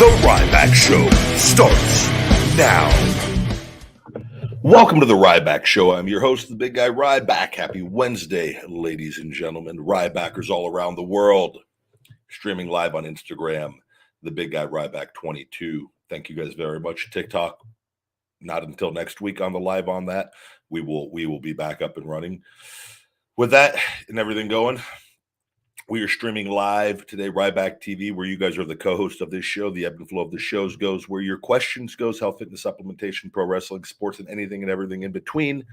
The Ryback Show starts now. Welcome to the Ryback Show. I'm your host, the big guy Ryback. Happy Wednesday, ladies and gentlemen. Rybackers all around the world. Streaming live on Instagram, the big guy Ryback22. Thank you guys very much. TikTok, not until next week on the live on that. We will be back up and running. With that and everything going, we are streaming live today, Ryback TV, where you guys are the co-host of this show. The ebb and flow of the shows goes where your questions goes, health, fitness, supplementation, pro wrestling, sports, and anything and everything in between.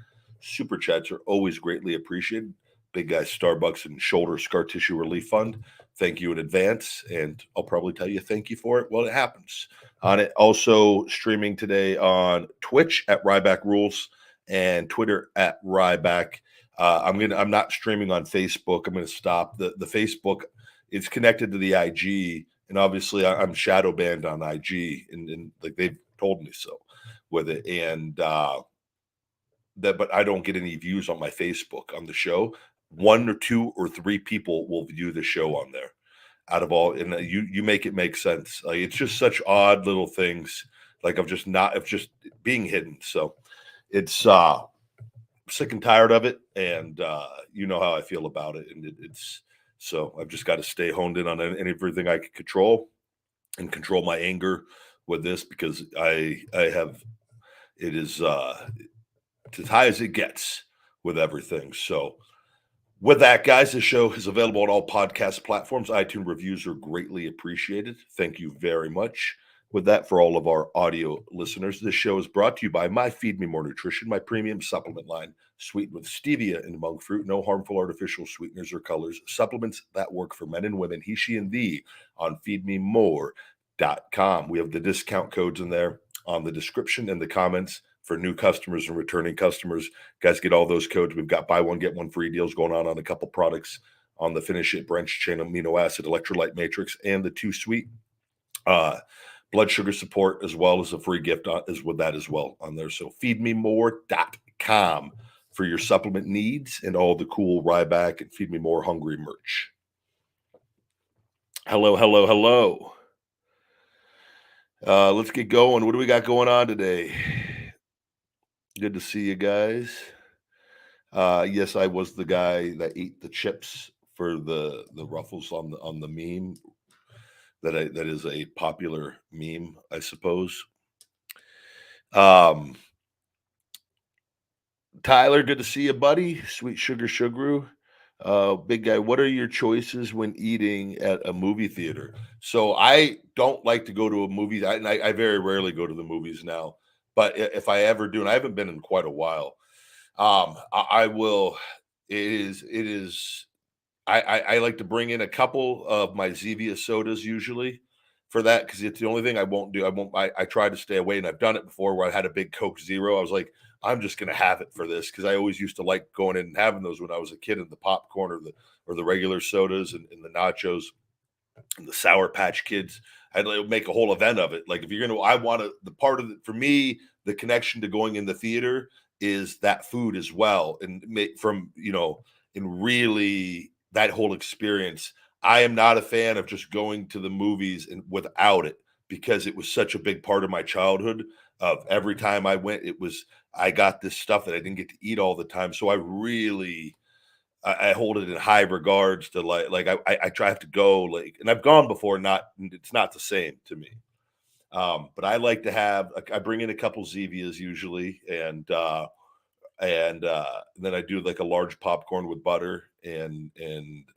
Super chats are always greatly appreciated. Big guy Starbucks and Shoulder Scar Tissue Relief Fund. Thank you in advance, and I'll probably tell you thank you for it when it happens. On it, also streaming today on Twitch at Ryback Rules and Twitter at Ryback. I'm not streaming on Facebook. I'm going to stop. The Facebook is connected to the IG, and obviously I'm shadow banned on IG, and like they've told me so with it. And but I don't get any views on my Facebook on the show. 1 or 2 or 3 people will view the show on there out of all, and you make it make sense. Like, it's just such odd little things, like of just being hidden. So it's sick and tired of it, and you know how I feel about it, and it's so I've just got to stay honed in on everything I can control and control my anger with this, because I have it is as high as it gets with everything. So with that, guys, the show is available on all podcast platforms. iTunes reviews are greatly appreciated. Thank you very much. With that, for all of our audio listeners, this show is brought to you by My Feed Me More Nutrition, my premium supplement line, sweetened with stevia and monk fruit, no harmful artificial sweeteners or colors, supplements that work for men and women, he, she, and thee, on feedmemore.com. We have the discount codes in there on the description and the comments for new customers and returning customers. Guys, get all those codes. We've got buy one, get one free deals going on a couple products on the Finish It Branch Chain Amino Acid Electrolyte Matrix and the 2 Sweet blood sugar support, as well as a free gift is with that as well on there. So feedmemore.com for your supplement needs and all the cool Ryback and Feed Me More Hungry merch. Hello. Let's get going. What do we got going on today? Good to see you guys. Yes, I was the guy that ate the chips for the Ruffles on the meme. That is a popular meme, I suppose. Tyler, good to see you, buddy. Sweet Sugar. Big guy, what are your choices when eating at a movie theater? So I don't like to go to a movie. I very rarely go to the movies now. But if I ever do, and I haven't been in quite a while, I will. It is. I like to bring in a couple of my Zevia sodas usually for that, because it's the only thing I won't do. I try to stay away, and I've done it before where I had a big Coke Zero. I was like, I'm just going to have it for this, because I always used to like going in and having those when I was a kid, in the popcorn or the regular sodas and the nachos and the Sour Patch Kids. I'd make a whole event of it. Like, if you're going to, I want to, the part of it for me, the connection to going in the theater is that food as well. And from, and really, that whole experience. I am not a fan of just going to the movies and without it, because it was such a big part of my childhood. Of every time I went, I got this stuff that I didn't get to eat all the time. So I really, I hold it in high regards to I try to go, and I've gone before, it's not the same to me. But I like to I bring in a couple Zevias usually, and then I do like a large popcorn with butter, and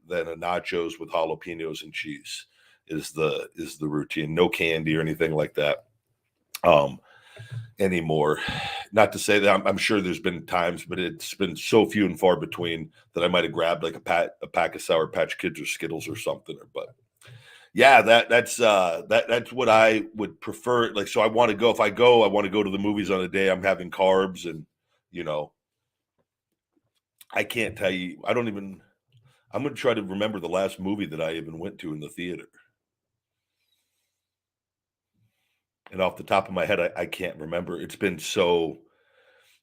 then a nachos with jalapenos and cheese is the routine. No candy or anything like that anymore. Not to say that I'm sure there's been times, but it's been so few and far between that I might have grabbed like a pack of Sour Patch Kids or Skittles or something. But yeah, that's what I would prefer. Like, so I want to go, if I go, I want to go to the movies on a day I'm having carbs, and I can't tell you. I'm going to try to remember the last movie that I even went to in the theater. And off the top of my head, I can't remember. It's been so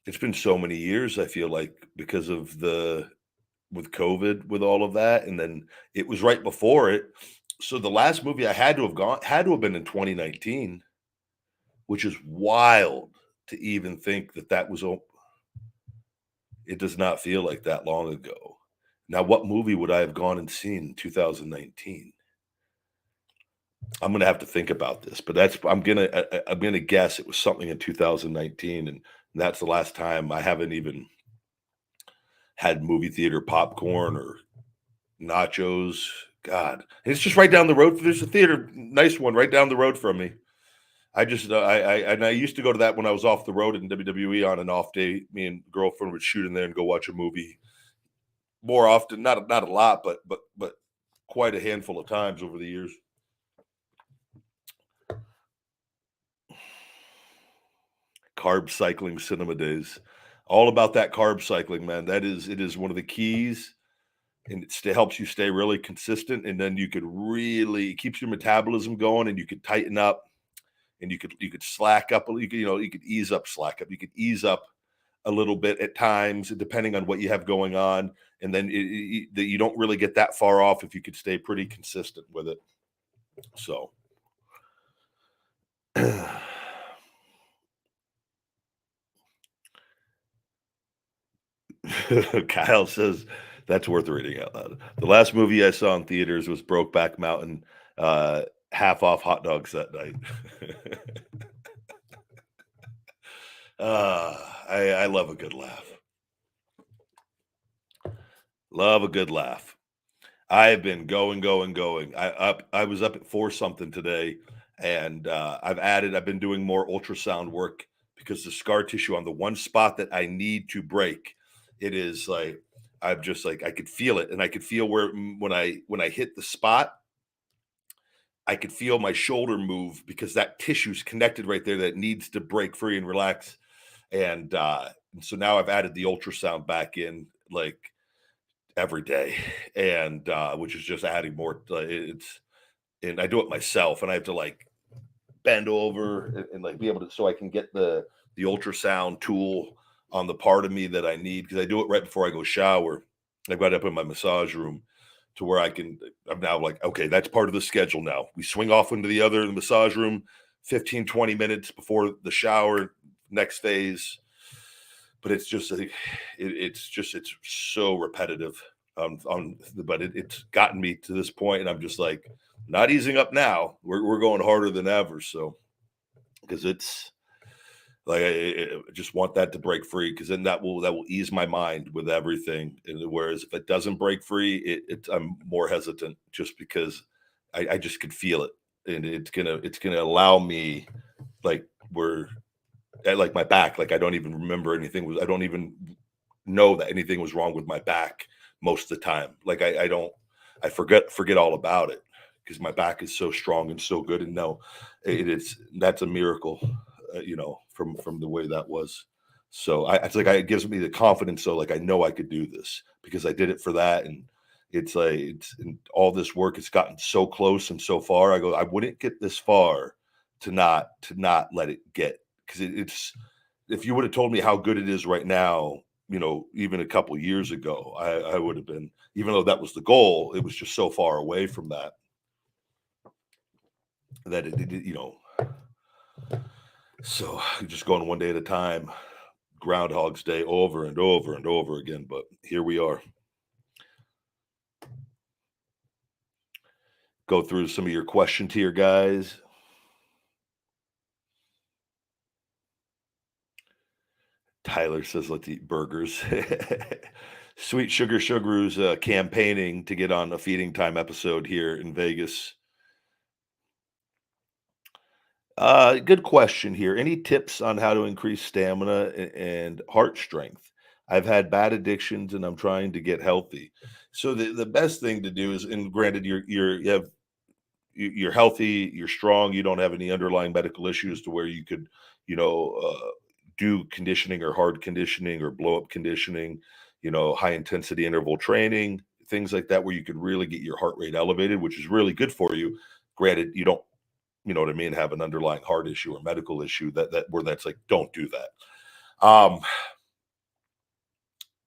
many years, I feel like, because of with COVID, with all of that. And then it was right before it. So the last movie I had to have been in 2019, which is wild to even think that was. It does not feel like that long ago. Now, what movie would I have gone and seen in 2019? I'm gonna have to think about this, but I'm gonna guess it was something in 2019, and that's the last time. I haven't even had movie theater popcorn or nachos. God, and it's just right down the road. There's a theater, nice one, right down the road from me. I used to go to that when I was off the road in WWE on an off day. Me and girlfriend would shoot in there and go watch a movie more often. Not a lot, but quite a handful of times over the years. Carb cycling cinema days. All about that carb cycling, man. It is one of the keys, and it helps you stay really consistent. And then you could really keeps your metabolism going, and you could tighten up, and you could slack up. You could ease up, slack up. You could ease up a little bit at times, depending on what you have going on. And then you don't really get that far off if you could stay pretty consistent with it. So. Kyle says that's worth reading out loud. The last movie I saw in theaters was Brokeback Mountain. Half off hot dogs that night. I love a good laugh. Love a good laugh. I've been going. I was up at 4 something today, and I've been doing more ultrasound work because the scar tissue on the one spot that I need to break, it is like I'm just like I could feel it, and I could feel where when I hit the spot, I could feel my shoulder move because that tissue's connected right there that needs to break free and relax. And so now I've added the ultrasound back in like every day, and which is just adding more. And I do it myself, and I have to like bend over and like be able to so I can get the ultrasound tool on the part of me that I need because I do it right before I go shower. I've got it up in my massage room to where I'm now like, okay, that's part of the schedule now. We swing off into the massage room 15, 20 minutes before the shower, next phase. But it's just like, it's so repetitive. But it's gotten me to this point, and I'm just like, not easing up now. We're going harder than ever. So, because it's like I just want that to break free, because then that will ease my mind with everything. And whereas if it doesn't break free, I'm more hesitant just because I just could feel it, and it's gonna allow me like like my back, like I don't even remember I don't even know that anything was wrong with my back most of the time. Like I forget all about it because my back is so strong and so good. And no, that's a miracle, from the way that was. So it's like it gives me the confidence. So like I know I could do this because I did it for that, and it's like and all this work has gotten so close and so far. I wouldn't get this far to not let it get, because it's if you would have told me how good it is right now, even a couple years ago, I would have been, even though that was the goal, it was just so far away from that so just going one day at a time, Groundhog's Day over and over and over again. But here we are. Go through some of your questions here, guys. Tyler says, let's eat burgers. Sweet Sugaroo's campaigning to get on a Feeding Time episode here in Vegas. Good question here. Any tips on how to increase stamina and heart strength? I've had bad addictions and I'm trying to get healthy. So the best thing to do is, and granted, you're healthy, you're strong, you don't have any underlying medical issues to where you could, do conditioning or hard conditioning or blow up conditioning, high intensity interval training, things like that, where you could really get your heart rate elevated, which is really good for you. Granted, you don't, what I mean, have an underlying heart issue or medical issue that's like, don't do that.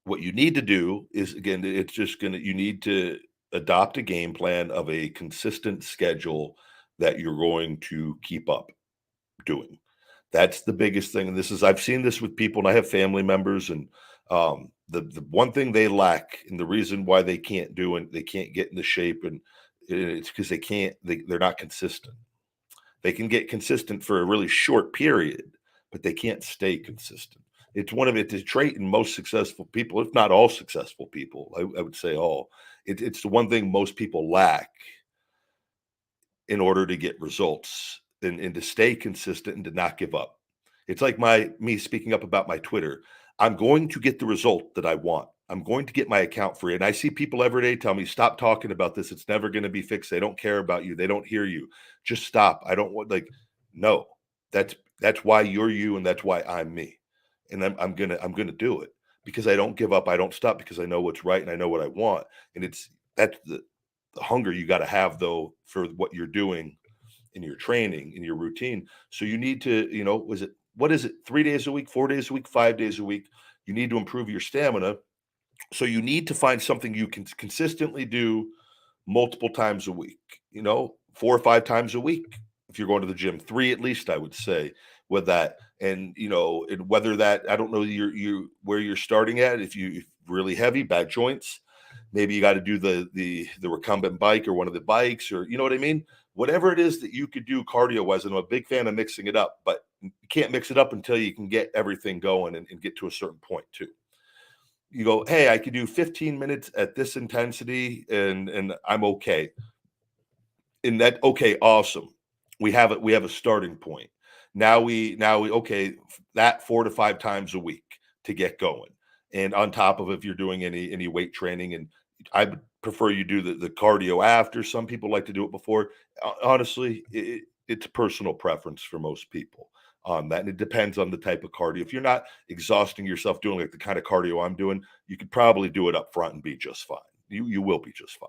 What you need to do is, again, you need to adopt a game plan of a consistent schedule that you're going to keep up doing. That's the biggest thing. And I've seen this with people, and I have family members, and the one thing they lack, and the reason why they can't do it, they can't get into shape, and it's because they're not consistent. They can get consistent for a really short period, but they can't stay consistent. It's a trait in most successful people, if not all successful people. I would say all. It's the one thing most people lack in order to get results and to stay consistent and to not give up. It's like me speaking up about my Twitter. I'm going to get the result that I want. I'm going to get my account free. And I see people every day tell me, stop talking about this. It's never going to be fixed. They don't care about you. They don't hear you. Just stop. I don't want no, that's why you're you, and that's why I'm me. And I'm gonna do it because I don't give up. I don't stop because I know what's right and I know what I want. And that's the hunger you got to have though for what you're doing in your training, in your routine. So you need to, what is it? 3 days a week, 4 days a week, 5 days a week. You need to improve your stamina. So you need to find something you can consistently do multiple times a week, 4 or 5 times a week. If you're going to the gym, 3 at least, I would say with that. And, and whether that, I don't know where you're starting at. If really heavy, bad joints, maybe you got to do the recumbent bike or one of the bikes, or you know what I mean? Whatever it is that you could do cardio wise. And I'm a big fan of mixing it up, but you can't mix it up until you can get everything going and get to a certain point too. You go, hey, I could do 15 minutes at this intensity and I'm okay. And that, okay, awesome. We have a starting point. Now we okay, that 4 to 5 times a week to get going. And on top of, if you're doing any weight training, and I would prefer you do the cardio after. Some people like to do it before. Honestly, it's personal preference for most people on that. And it depends on the type of cardio. If you're not exhausting yourself doing like the kind of cardio I'm doing, you could probably do it up front and be just fine. You will be just fine.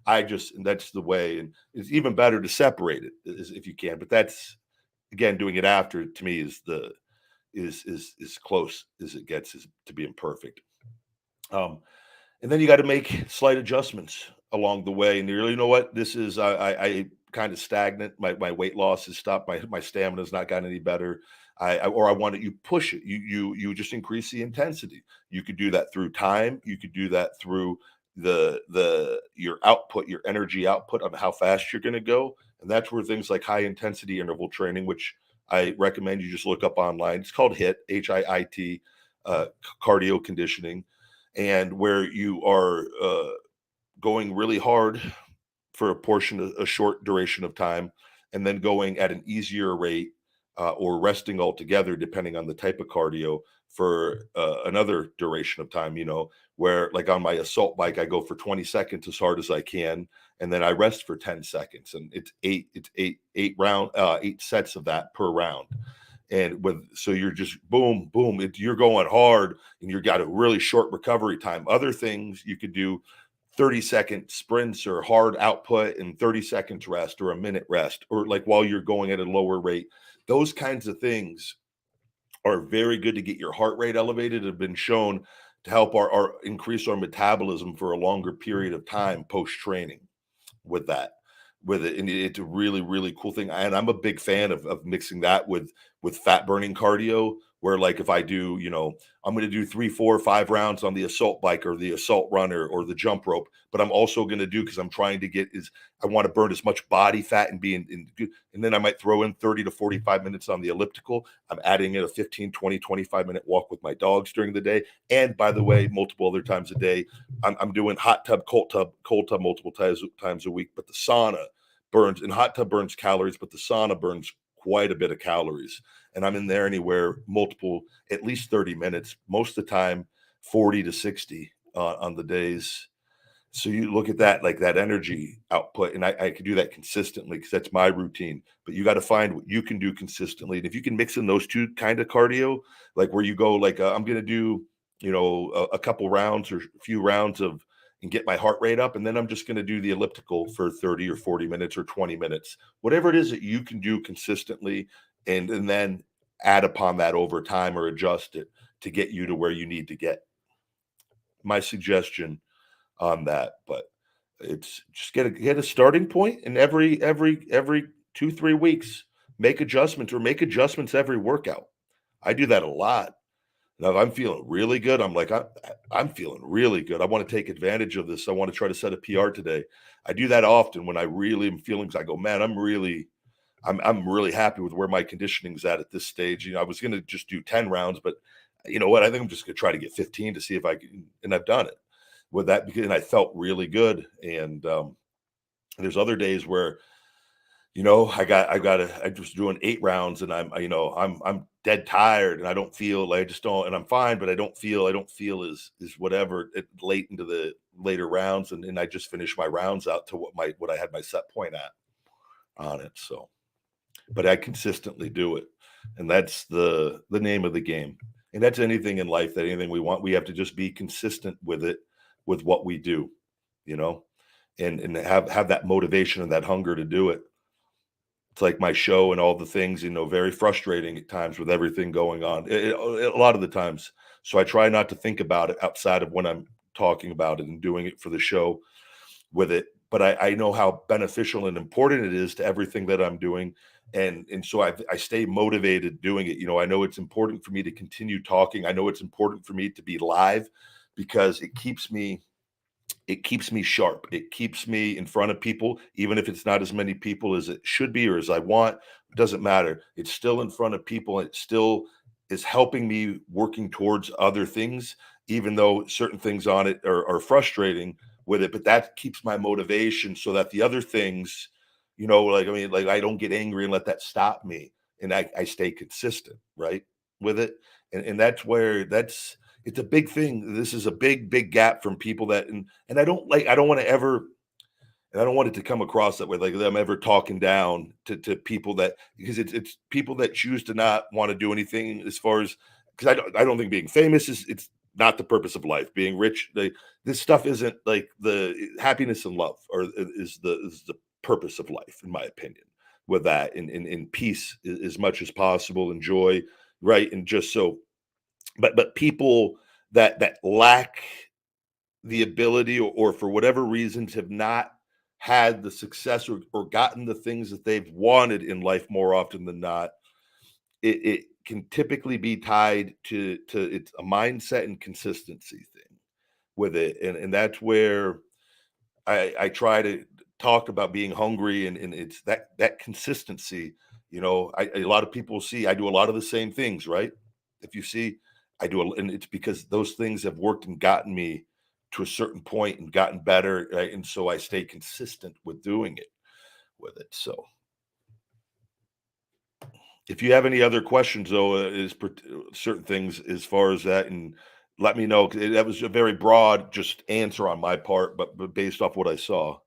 And that's the way. And it's even better to separate it if you can. But that's, again, doing it after, to me, is close as it gets to being perfect. And then you got to make slight adjustments along the way. And you know what? This is I kind of stagnant. My weight loss has stopped. My stamina's not gotten any better. I want it. You push it. You just increase the intensity. You could do that through time. You could do that through your output, your energy output on how fast you're going to go. And that's where things like high intensity interval training, which I recommend you just look up online. It's called HIIT, HIIT, cardio conditioning, and where you are going really hard for a short duration of time, and then going at an easier rate or resting altogether, depending on the type of cardio, for another duration of time. Where like on my assault bike, I go for 20 seconds as hard as I can, and then I rest for 10 seconds, and it's eight sets of that per round. And so you're just boom, boom, you're going hard, and you've got a really short recovery time. Other things you could do 30-second sprints or hard output and 30 seconds rest, or a minute rest, or like while you're going at a lower rate. Those kinds of things are very good to get your heart rate elevated, have been shown to help our increase our metabolism for a longer period of time post training with it. And it's a really, really cool thing. And I'm a big fan of mixing that with fat burning cardio, where like if I do, I'm going to do 3, 4, 5 rounds on the assault bike or the assault runner or the jump rope, but I'm also going to do, because I'm trying to I want to burn as much body fat and be in good. And then I might throw in 30 to 45 minutes on the elliptical. I'm adding in a 15, 20, 25-minute walk with my dogs during the day. And by the way, multiple other times a day, I'm doing hot tub, cold tub multiple times a week. But the sauna burns, and hot tub burns calories, but the sauna burns quite a bit of calories. And I'm in there anywhere at least 30 minutes, most of the time 40 to 60 on the days. So you look at that, like that energy output, and I can do that consistently because that's my routine. But you got to find what you can do consistently. And if you can mix in those two kind of cardio, like where you go, like I'm going to do, a couple rounds or a few rounds and get my heart rate up. And then I'm just going to do the elliptical for 30 or 40 minutes or 20 minutes, whatever it is that you can do consistently, and then add upon that over time or adjust it to get you to where you need to get. My suggestion on that. But It's just get a starting point, and every 2, 3 weeks, make adjustments or make adjustments every workout. I do that a lot. Now, if I'm feeling really good, I'm like, I'm feeling really good. I want to take advantage of this. I want to try to set a PR today. I do that often when I really am feeling. I go, man, I'm really happy with where my conditioning's at this stage. I was going to just do 10 rounds, but you know what? I think I'm just going to try to get 15 to see if I can, and I've done it with that because and I felt really good. And there's other days where I was doing 8 rounds and I'm dead tired and I don't feel like I just don't, and I'm fine, but I don't feel as whatever late into the later rounds. And I just finished my rounds out to what I had my set point at on it. So, but I consistently do it. And that's the name of the game. And that's anything in life, that anything we want, we have to just be consistent with it, with what we do, you know, and have that motivation and that hunger to do it. It's like my show and all the things, very frustrating at times with everything going on, a lot of the times. So I try not to think about it outside of when I'm talking about it and doing it for the show with it. But I know how beneficial and important it is to everything that I'm doing. And so I stay motivated doing it. I know it's important for me to continue talking. I know it's important for me to be live because it keeps me sharp. It keeps me in front of people, even if it's not as many people as it should be or as I want. It doesn't matter. It's still in front of people. And it still is helping me working towards other things, even though certain things on it are frustrating with it. But that keeps my motivation so that the other things, like I don't get angry and let that stop me. And I stay consistent, right, with it. And it's a big thing. This is a big, big gap from people and I don't want to ever, and I don't want it to come across that way, like I'm ever talking down to people because it's people that choose to not want to do anything as far as, because I don't think being famous it's not the purpose of life. Being rich, this stuff isn't like the happiness and love, or is the purpose of life, in my opinion. With that, in peace as much as possible, and joy, right, and just so, but people that lack the ability, or for whatever reasons have not had the success, or gotten the things that they've wanted in life, more often than not, it can typically be tied to it's a mindset and consistency thing with it. And that's where I try to talk about being hungry, and it's that consistency. A lot of people see I do a lot of the same things, right? If you see, and it's because those things have worked and gotten me to a certain point and gotten better, right? And so I stay consistent with doing it with it. So if you have any other questions, though, certain things as far as that, and let me know. 'Cause that was a very broad just answer on my part, but based off what I saw.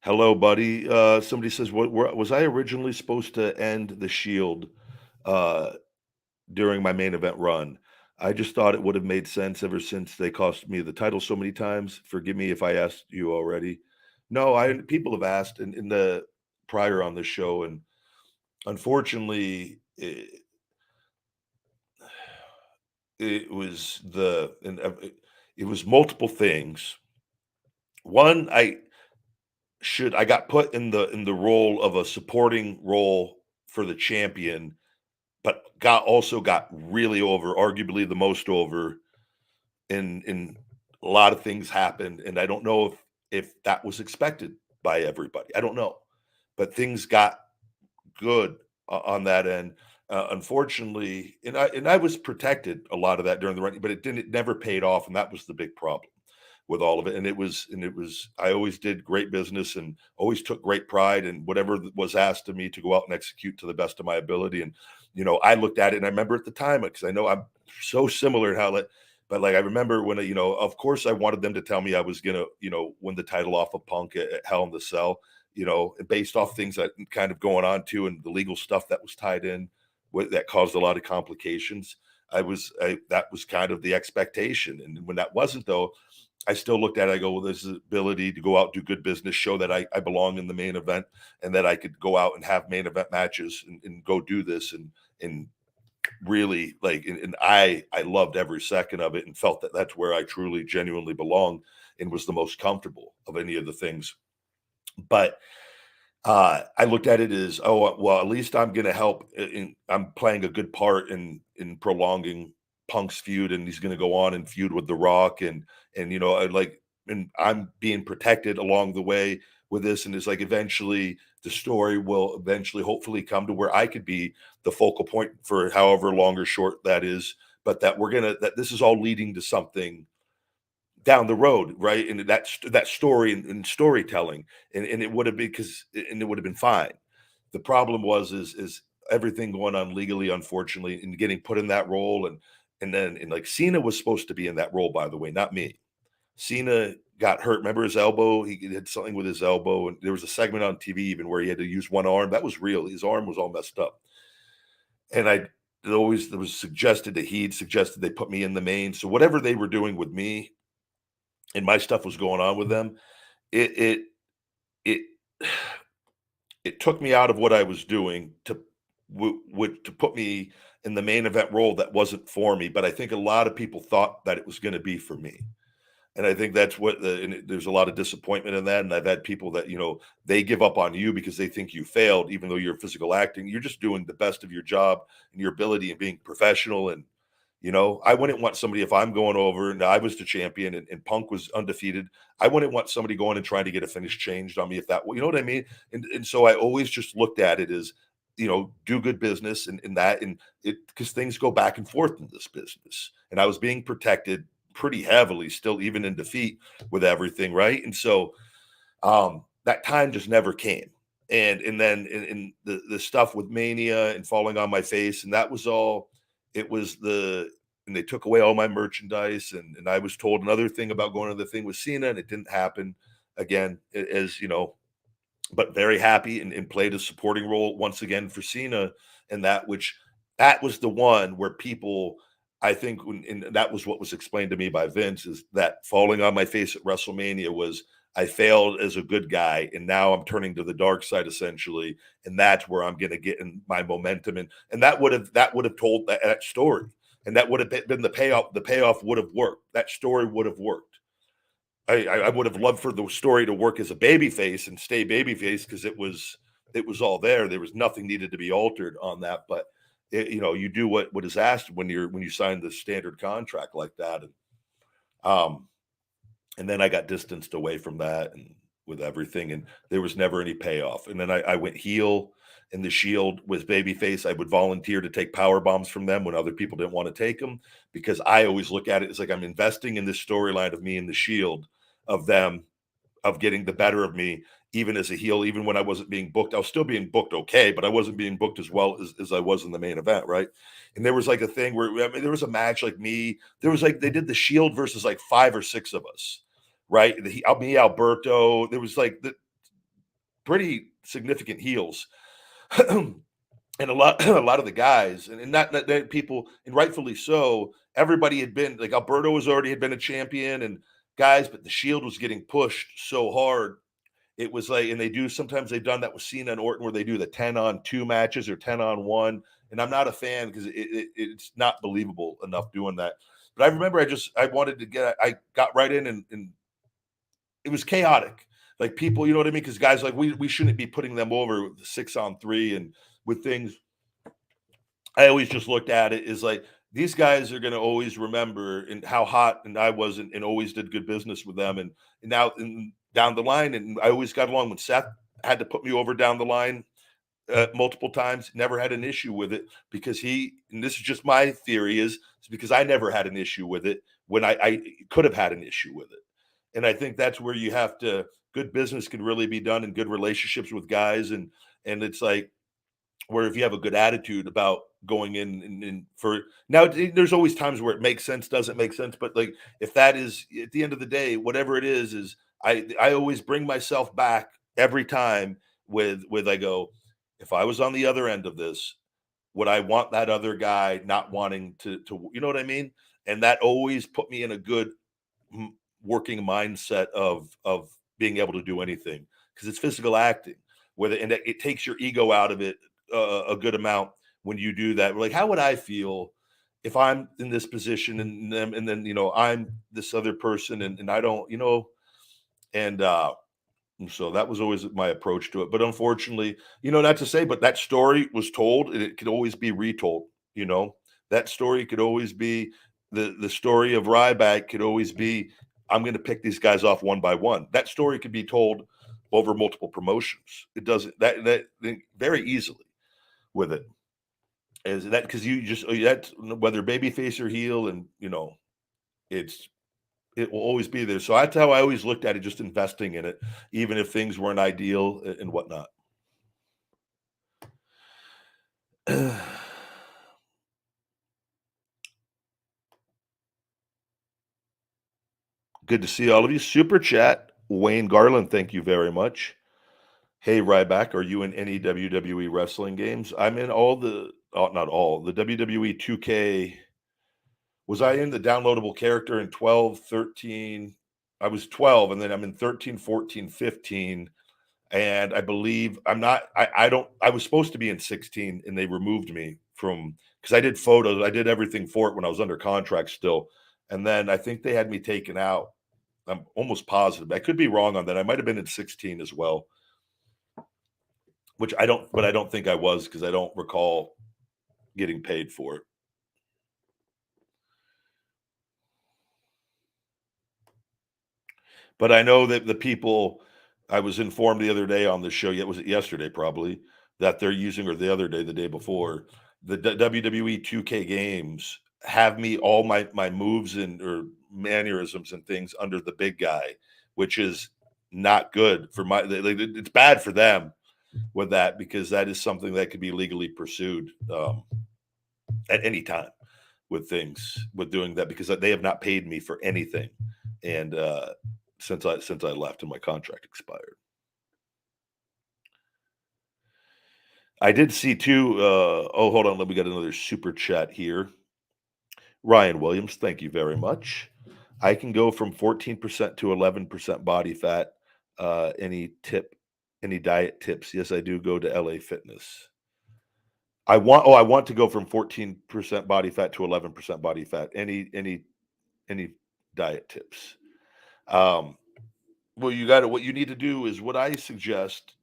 Hello, buddy. Somebody says, Was I originally supposed to end the Shield uh, during my main event run? I just thought it would have made sense ever since they cost me the title so many times. Forgive me if I asked you already. No, people have asked in the prior on this show, and unfortunately, it was it was multiple things. One, I got put in the role of a supporting role for the champion, but got really over, arguably the most over, in a lot of things happened, and I don't know if that was expected by everybody. I don't know, but things got good on that end. Unfortunately, and I was protected a lot of that during the run, but it never paid off, and that was the big problem with all of it. And it was I always did great business and always took great pride in whatever was asked of me to go out and execute to the best of my ability. And I looked at it, and I remember at the time, because I know I'm so similar in how like, but like I remember when of course I wanted them to tell me I was gonna win the title off of Punk at Hell in the Cell, based off things that kind of going on too, and the legal stuff that was tied in that caused a lot of complications. That was kind of the expectation, and when that wasn't, though, I still looked at it. I go, well, there's the ability to go out, do good business, show that I belong in the main event, and that I could go out and have main event matches, and go do this, and really like, and I loved every second of it and felt that that's where I truly, genuinely belonged and was the most comfortable of any of the things. But I looked at it as, oh, well, at least I'm going to help. I'm playing a good part in prolonging Punk's feud, and he's going to go on and feud with The Rock, and and I'm being protected along the way with this, and it's like eventually the story will eventually, hopefully, come to where I could be the focal point for however long or short that is, but that this is all leading to something down the road, right? And that story and storytelling, and it would have been and it would have been fine. The problem is everything going on legally, unfortunately, and getting put in that role, and like Cena was supposed to be in that role, by the way, not me. Cena got hurt. Remember his elbow? He did something with his elbow, and there was a segment on TV even where he had to use one arm. That was real. His arm was all messed up, and there was suggested that he'd suggested they put me in the main. So whatever they were doing with me and my stuff was going on with them, it it it it took me out of what I was doing to put me in the main event role that wasn't for me. But I think a lot of people thought that it was going to be for me. And I think that's there's a lot of disappointment in that. And I've had people that, they give up on you because they think you failed, even though you're physical acting. You're just doing the best of your job and your ability and being professional. And, I wouldn't want somebody, if I'm going over and I was the champion and Punk was undefeated, I wouldn't want somebody going and trying to get a finish changed on me if that, you know what I mean? And so I always just looked at it as, do good business and that, and because things go back and forth in this business. And I was being protected pretty heavily still, even in defeat with everything, right? And so that time just never came. And then in the stuff with Mania and falling on my face, and that was all. It was and they took away all my merchandise, and I was told another thing about going to the thing with Cena, and it didn't happen again, as but very happy and played a supporting role once again for Cena, and that was the one where people, I think, and that was what was explained to me by Vince, is that falling on my face at WrestleMania was, I failed as a good guy, and now I'm turning to the dark side essentially, and that's where I'm going to get in my momentum, and that would have told that story, and that would have been the payoff. The payoff would have worked. That story would have worked. I would have loved for the story to work as a babyface and stay babyface, because it was all there. There was nothing needed to be altered on that, but you do what is asked when you sign the standard contract like that, and then I got distanced away from that and with everything, and there was never any payoff. And then I went heel in the Shield with babyface. I would volunteer to take power bombs from them when other people didn't want to take them, because I always look at it as like I'm investing in this storyline of me in the Shield, of them, of getting the better of me, even as a heel. Even when I wasn't being booked, I was still being booked okay, but I wasn't being booked as well as I was in the main event, right? And there was like a thing where, I mean, there was a match like me. There was like, they did the Shield versus like 5 or 6 of us, right? Me, Alberto. There was like the pretty significant heels. And a lot of the guys, and not that people, and rightfully so, everybody had been like, Alberto had been a champion, and guys, but the Shield was getting pushed so hard. It was like, and sometimes they've done that with Cena and Orton, where they do the 10-on-2 matches or 10-on-1. And I'm not a fan, because it's not believable enough doing that. But I remember I got right in, and it was chaotic. Like, people, you know what I mean? Because guys, like, we shouldn't be putting them over with the 6-on-3 and with things. I always just looked at it as like, these guys are going to always remember and how hot and I was, and always did good business with them. And now down the line, and I always got along when Seth had to put me over down the line multiple times, never had an issue with it, because and this is just my theory, it's because I never had an issue with it when I could have had an issue with it. And I think that's where good business can really be done, and good relationships with guys. And it's like, where if you have a good attitude about going in, and for now, there's always times where it makes sense, doesn't make sense. But like, if that is at the end of the day, whatever it is I always bring myself back every time with I go, if I was on the other end of this, would I want that other guy not wanting to, you know what I mean? And that always put me in a good working mindset of being able to do anything, because it's physical acting, and it takes your ego out of it a good amount when you do that. Like, how would I feel if I'm in this position and then, I'm this other person and I don't, and so that was always my approach to it. But unfortunately, not to say, but that story was told and it could always be retold, you know. That story could always be the story of Ryback could always be, I'm going to pick these guys off one by one. That story could be told over multiple promotions. It doesn't that very easily with it. Is that because you just that's whether babyface or heel, and it's it will always be there. So that's how I always looked at it, just investing in it, even if things weren't ideal and whatnot. Good to see all of you. Super chat, Wayne Garland, thank you very much. Hey, Ryback, are you in any WWE wrestling games? I'm in all not all, the WWE 2K. Was I in the downloadable character in 12, 13? I was 12, and then I'm in 13, 14, 15. And I believe I was supposed to be in 16 and they removed me from, because I did photos, I did everything for it when I was under contract still. And then I think they had me taken out. I'm almost positive. I could be wrong on that. I might have been in 16 as well, but I don't think I was, because I don't recall getting paid for it. But I know that the people, I was informed the other day on the show, was it yesterday probably, that they're using, or the other day, the day before, the WWE 2K games have me all my moves and or mannerisms and things under the big guy, which is not good for it's bad for them with that, because that is something that could be legally pursued at any time with doing that, because they have not paid me for anything. And since I left and my contract expired. I did see too. Hold on, let me get another super chat here. Ryan Williams, thank you very much. I can go from 14% to 11% body fat. Any diet tips? Yes, I do go to LA Fitness. I want to go from 14% body fat to 11% body fat. Any diet tips? Well, what you need to do is what I suggest,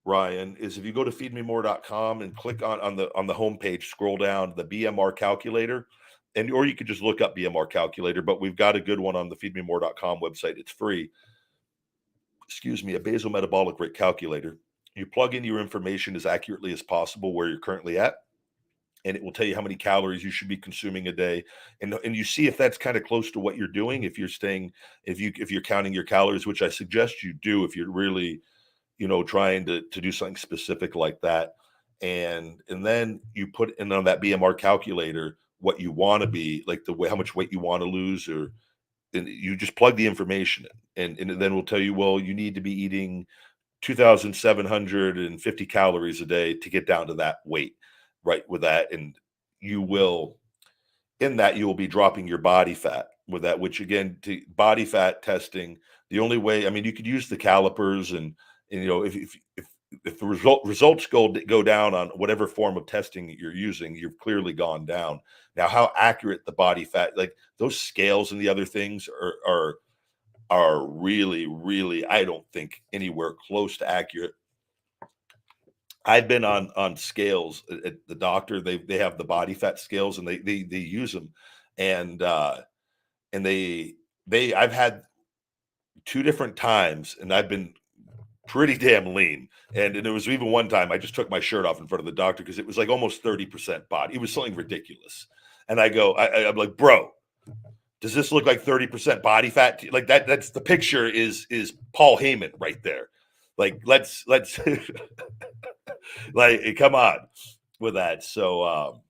Ryan, is if you go to feedmemore.com and click on the homepage, scroll down the BMR calculator, or you could just look up BMR calculator, but we've got a good one on the feedmemore.com website. It's free. Excuse me, a basal metabolic rate calculator. You plug in your information as accurately as possible where you're currently at, and it will tell you how many calories you should be consuming a day, and you see if that's kind of close to what you're doing. If you're counting your calories, which I suggest you do if you're really trying to do something specific like that. And then you put in on that BMR calculator what you want to be, like how much weight you want to lose, and you just plug the information in, and then we'll tell you, well, you need to be eating 2,750 calories a day to get down to that weight, right? With that, and you will be dropping your body fat with that, which again, to body fat testing, the only way, I mean, you could use the calipers and if the results go down on whatever form of testing you're using, you've clearly gone down. Now, how accurate the body fat, like those scales and the other things are really, really, I don't think anywhere close to accurate. I've been on scales at the doctor. They have the body fat scales, and they use them, and I've had 2 different times, and I've been pretty damn lean. And there was even one time I just took my shirt off in front of the doctor because it was like almost 30% body. It was something ridiculous. And I'm like, bro, does this look like 30% body fat? Like that's the picture is Paul Heyman right there. Like let's like come on with that. So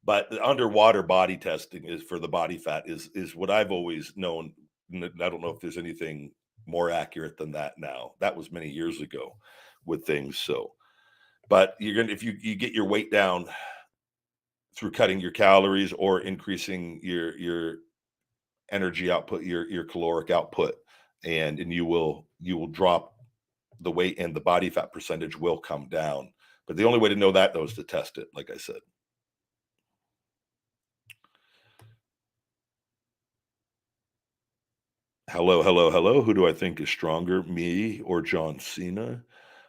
but the underwater body testing is for the body fat is what I've always known. I don't know if there's anything more accurate than that now. That was many years ago with things. So, but if you get your weight down through cutting your calories or increasing your energy output, your caloric output, and you will drop the weight, and the body fat percentage will come down But the only way to know that, though, is to test it, like I said. Hello, hello, hello. Who do I think is stronger, me or John Cena?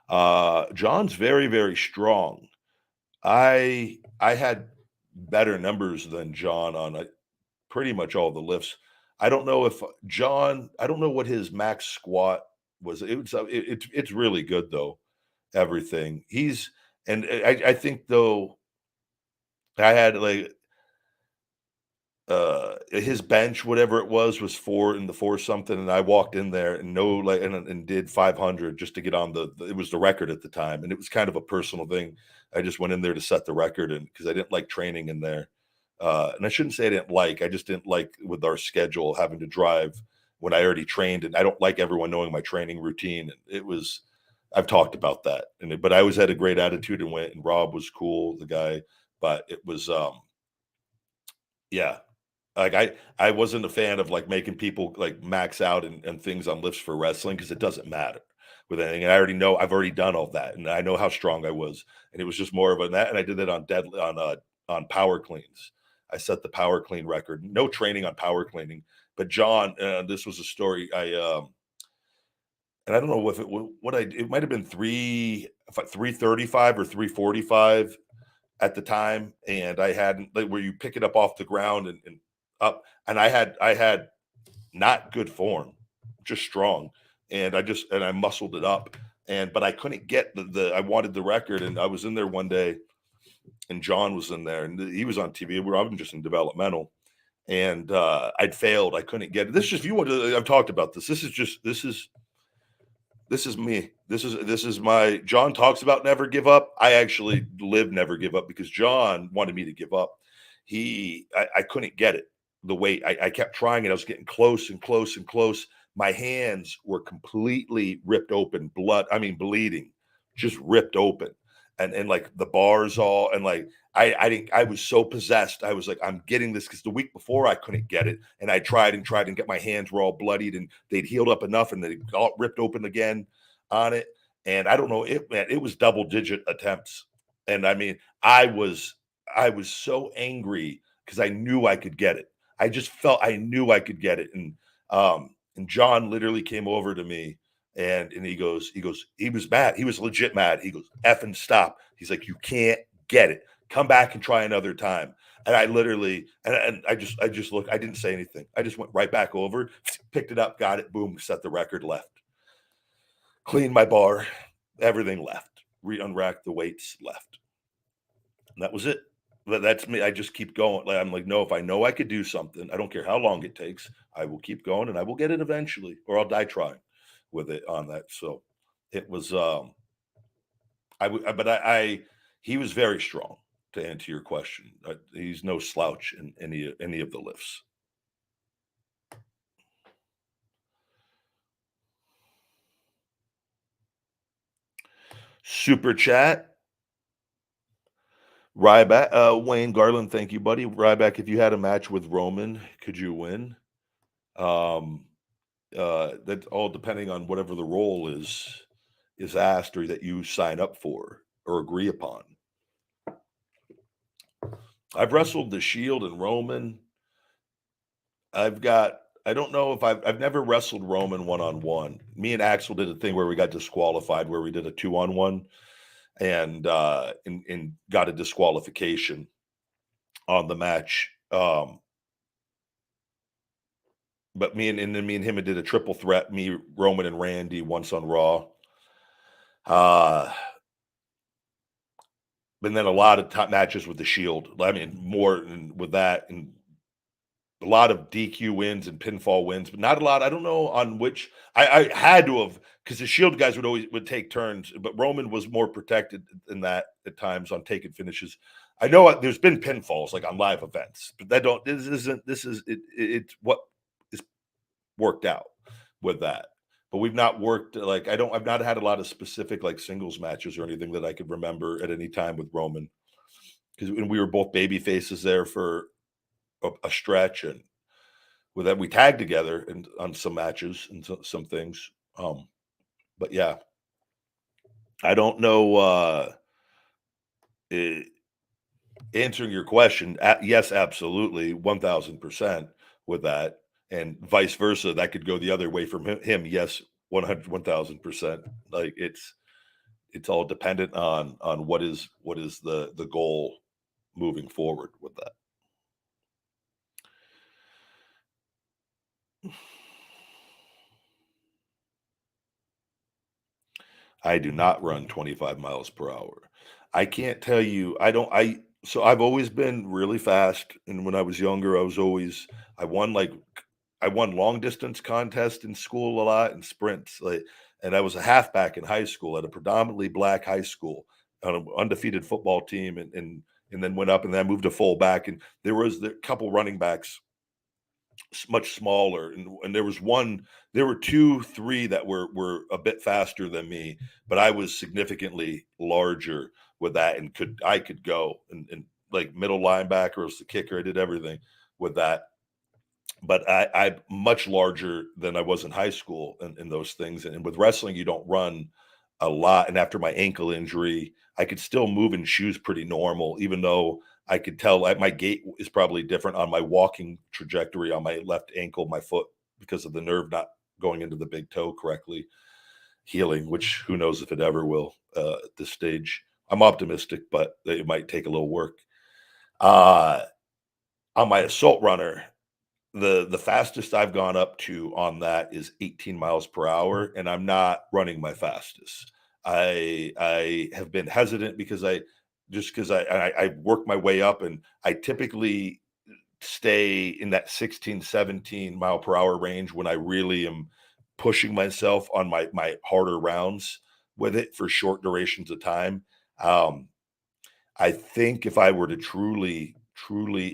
John's very, very strong. I had better numbers than John on pretty much all the lifts. I don't know if John. I don't know what his max squat was. It's really good though. Everything he's and I think though I had like his bench, whatever it was four in the four something, and I walked in there and no like and did 500 just to get on it was the record at the time, and it was kind of a personal thing. I just went in there to set the record, and because I didn't like training in there, and I shouldn't say I just didn't like with our schedule having to drive when I already trained, and I don't like everyone knowing my training routine. And it was I've talked about that, but I always had a great attitude and went, and Rob was cool, the guy, but it was yeah, like, I wasn't a fan of, like, making people, like, max out and things on lifts for wrestling because it doesn't matter with anything, and I already know I've already done all that, and I know how strong I was, and it was just more of a that, and I did that on power cleans. I set the power clean record. No training on power cleaning, but John, this was a story and I don't know if it might have been 335 or 345 at the time, and I had like where you pick it up off the ground and up, and I had not good form, just strong, and I muscled it up, but I couldn't get the I wanted the record, and I was in there one day, and John was in there, and he was on TV. I'm just in developmental, and I'd failed. I couldn't get it. This is just if you want to. I've talked about this. This is me. This is my John talks about never give up. I actually live never give up because John wanted me to give up. I couldn't get it. The weight. I kept trying it. I was getting close and close and close. My hands were completely ripped open, blood. I mean, bleeding, just ripped open. And like the bars all and like I didn't I was so possessed. I was like, I'm getting this because the week before I couldn't get it. And I tried and get my hands were all bloodied and they'd healed up enough and they got ripped open again on it. And I don't know, it was double digit attempts. And I mean, I was so angry because I knew I could get it. I just felt I knew I could get it. And John literally came over to me and he was mad. He was legit mad. He goes, effing stop. He's like, you can't get it. Come back and try another time. And I literally, and I just looked, I didn't say anything. I just went right back over, picked it up, got it, boom, set the record, left. Cleaned my bar, everything left. Unracked the weights, left. And that was it. But that's me. I just keep going. Like I'm like, no, if I know I could do something, I don't care how long it takes, I will keep going and I will get it eventually, or I'll die trying with it on that. So it was I would but I he was very strong to answer your question. He's no slouch in any of the lifts. Super chat. Ryback, Wayne Garland, thank you, buddy. Ryback, if you had a match with Roman, could you win? Um, that all depending on whatever the role is asked or that you sign up for or agree upon. I've wrestled the Shield and Roman. I don't know if I've never wrestled Roman one on one. Me and Axel did a thing where we got disqualified, where we did a 2-on-1 and got a disqualification on the match. But me and him did a triple threat, me, Roman, and Randy once on Raw. But then a lot of top matches with the Shield. I mean, more with that and a lot of DQ wins and pinfall wins, but not a lot. I don't know on which I had to have because the Shield guys would take turns, but Roman was more protected than that at times on taking finishes. I know there's been pinfalls like on live events, but that don't. This is it. It's what is worked out with that. But we've not worked like I've not had a lot of specific like singles matches or anything that I could remember at any time with Roman because we were both baby faces there for a stretch and with that we tagged together and on some matches and some things. But yeah, I don't know. eh, answering your question, yes, absolutely, 1000% with that, and vice versa. That could go the other way from him. Yes, 100, 1000%. Like it's all dependent on what is the goal moving forward with that. I do not run 25 miles per hour. I can't tell you, I don't, so I've always been really fast. And when I was younger, I won like, I won long distance contests in school a lot and sprints. Like, and I was a halfback in high school at a predominantly black high school on an undefeated football team. And then went up and then I moved to fullback. And there was a couple running backs much smaller, and there were 2, 3 that were a bit faster than me, but I was significantly larger with that and I could go and like middle linebacker was the kicker. I did everything with that. But I'm much larger than I was in high school in those things. And with wrestling, you don't run a lot. And after my ankle injury, I could still move in shoes pretty normal, even though I could tell my gait is probably different on my walking trajectory on my left ankle, my foot, because of the nerve not going into the big toe correctly, healing, which who knows if it ever will at this stage. I'm optimistic, but it might take a little work. Uh, on my assault runner, the fastest I've gone up to on that is 18 miles per hour, and I'm not running my fastest. I have been hesitant because I work my way up, and I typically stay in that 16, 17 mile per hour range when I really am pushing myself on my harder rounds with it for short durations of time. Um, I think if I were to truly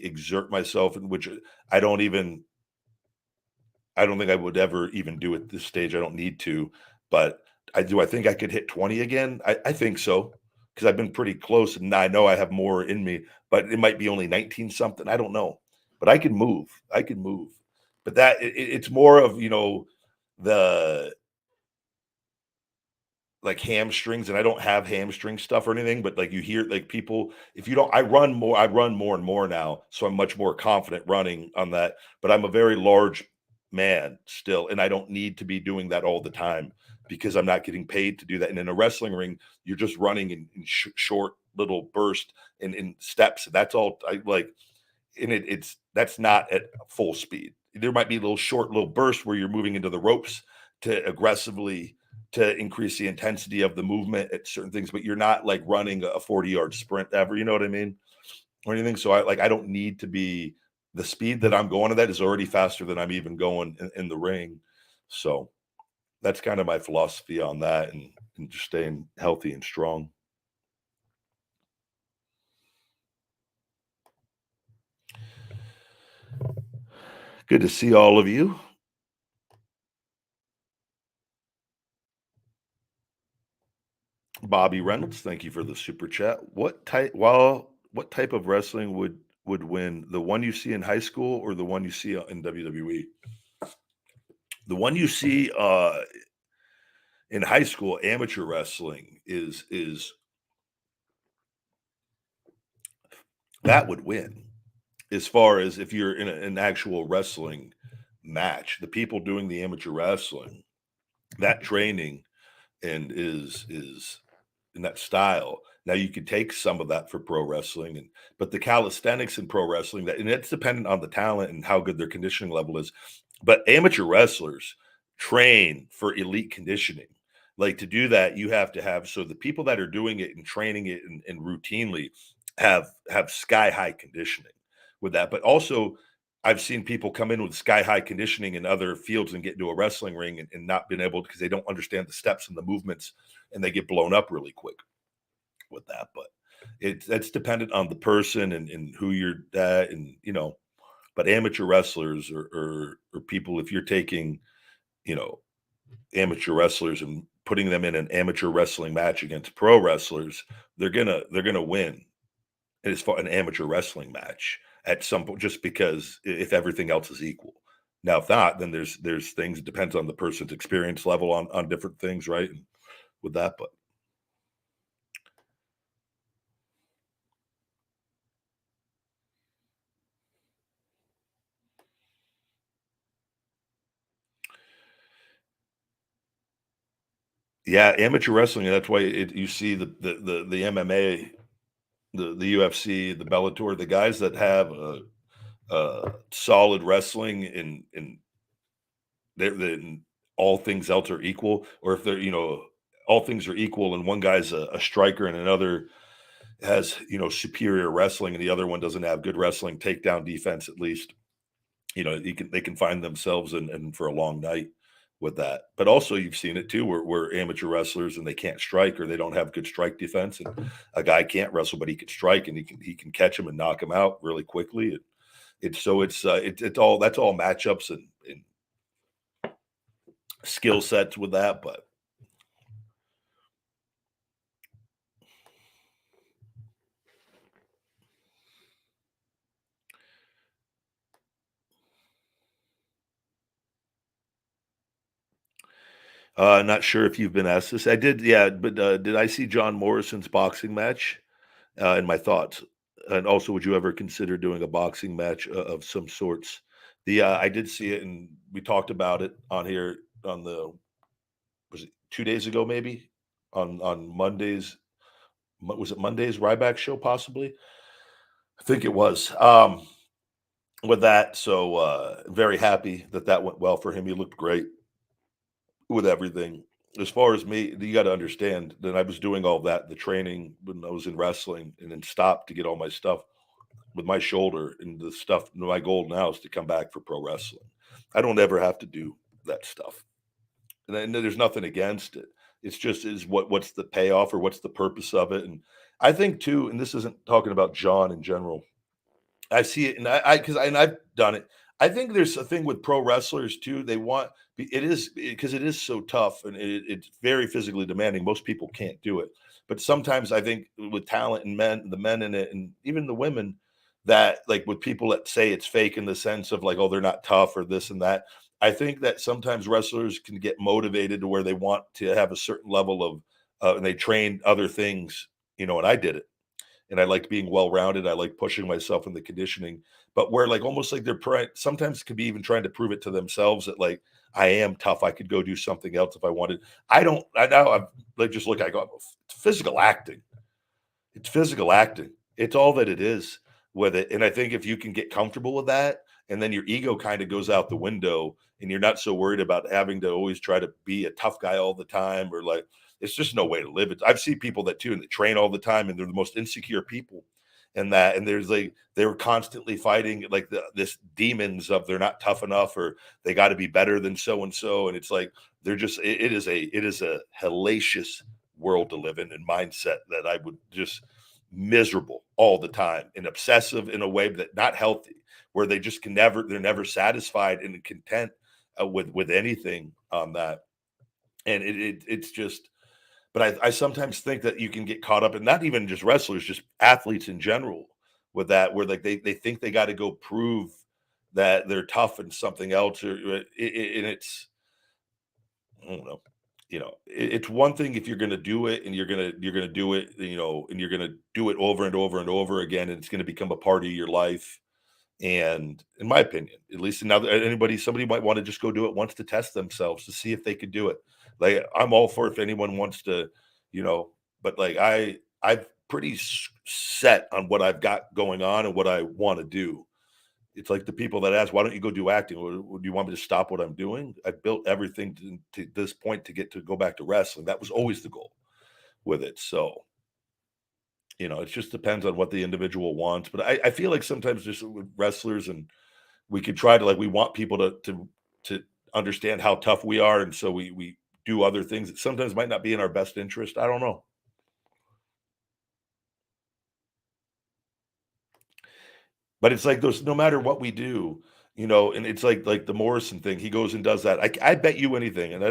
exert myself, in which I don't even I don't think I would ever even do at this stage. I don't need to, but I think I could hit 20 again? I think so, because I've been pretty close, and I know I have more in me, but it might be only 19 something. I don't know, but I can move. I can move. But it's more of the like hamstrings, and I don't have hamstring stuff or anything, but like you hear like people, if you don't, I run more and more now, so I'm much more confident running on that. But I'm a very large man still, and I don't need to be doing that all the time because I'm not getting paid to do that. And in a wrestling ring, you're just running in short little burst and in steps. That's all I like, and it's that's not at full speed. There might be little short little bursts where you're moving into the ropes to aggressively to increase the intensity of the movement at certain things, but you're not like running a 40-yard sprint ever, you know what I mean? Or anything. So I don't need to be the speed that I'm going to that is already faster than I'm even going in the ring. So that's kind of my philosophy on that and just staying healthy and strong. Good to see all of you. Bobby Reynolds, thank you for the super chat. What type of wrestling would win? The one you see in high school or the one you see in WWE? The one you see in high school, amateur wrestling is that would win. As far as if you're in an actual wrestling match, the people doing the amateur wrestling, that training and is in that style. Now you could take some of that for pro wrestling, but the calisthenics in pro wrestling, that and it's dependent on the talent and how good their conditioning level is. But amateur wrestlers train for elite conditioning. Like to do that, you have to have so the people that are doing it and training it and routinely have sky high conditioning with that. But also I've seen people come in with sky high conditioning in other fields and get into a wrestling ring and not been able because they don't understand the steps and the movements and they get blown up really quick with that. But it's dependent on the person and who you're at, and but amateur wrestlers or people, if you're taking, you know, amateur wrestlers and putting them in an amateur wrestling match against pro wrestlers, they're gonna win as far an amateur wrestling match at some point, just because if everything else is equal. Now, if not, then there's things, it depends on the person's experience level on different things, right? And with that, but Yeah, amateur wrestling. That's why you see the MMA, the UFC, the Bellator, the guys that have solid wrestling in then all things else are equal, or if they're all things are equal, and one guy's a striker and another has superior wrestling, and the other one doesn't have good wrestling takedown defense, at least they can find themselves in for a long night with that. But also you've seen it too, where amateur wrestlers and they can't strike or they don't have good strike defense, and a guy can't wrestle but he can strike and he can catch him and knock him out really quickly. It's all that's all matchups and skill sets with that. But not sure if you've been asked this. I did, yeah, but did I see John Morrison's boxing match? And my thoughts. And also, would you ever consider doing a boxing match of some sorts? I did see it, and we talked about it on here on the was it 2 days ago, maybe on Mondays. Was it Monday's Ryback show? Possibly, I think it was. With that, so very happy that went well for him. He looked great with everything. As far as me, you got to understand that I was doing all that, the training when I was in wrestling, and then stopped to get all my stuff with my shoulder and the stuff. My goal now is to come back for pro wrestling. I don't ever have to do that stuff, and then there's nothing against it. It's just is what's the payoff or what's the purpose of it? And I think too, and this isn't talking about John in general. I see it, and and I've done it. I think there's a thing with pro wrestlers too. They want it is because it is so tough and it's very physically demanding. Most people can't do it, but sometimes I think with talent and the men in it, and even the women, that like with people that say it's fake in the sense of like, oh, they're not tough or this and that. I think that sometimes wrestlers can get motivated to where they want to have a certain level of, and they train other things, and I did it and I liked being well rounded. I like pushing myself in the conditioning, but where like almost like sometimes could be even trying to prove it to themselves that like I am tough. I could go do something else if I wanted. I don't. I now I'm like just look. I go it's physical acting. It's physical acting. It's all that it is with it. And I think if you can get comfortable with that, and then your ego kind of goes out the window, and you're not so worried about having to always try to be a tough guy all the time, or like it's just no way to live it. I've seen people that too, and they train all the time, and they're the most insecure people. And there's like they're constantly fighting like this demons of they're not tough enough or they got to be better than so and so, and it's like they're just it is a hellacious world to live in and mindset that I would just miserable all the time and obsessive in a way that not healthy, where they just they're never satisfied and content with anything on that. And it's just, but I sometimes think that you can get caught up in not even just wrestlers, just athletes in general with that, where like they think they got to go prove that they're tough and something else, and it's I don't know. It's one thing if you're going to do it and you're going to do it, and you're going to do it over and over and over again, and it's going to become a part of your life. And in my opinion, at least now somebody might want to just go do it once to test themselves to see if they could do it. Like I'm all for if anyone wants to, you know, but like I'm pretty set on what I've got going on and what I want to do. It's like the people that ask, "Why don't you go do acting? Do you want me to stop what I'm doing?" I built everything to this point to get to go back to wrestling. That was always the goal with it. So, it just depends on what the individual wants. But I feel like sometimes just with wrestlers, and we could try to like we want people to understand how tough we are, and so we do other things that sometimes might not be in our best interest. I don't know. But it's like those no matter what we do, and it's like the Morrison thing, he goes and does that. I bet you anything, and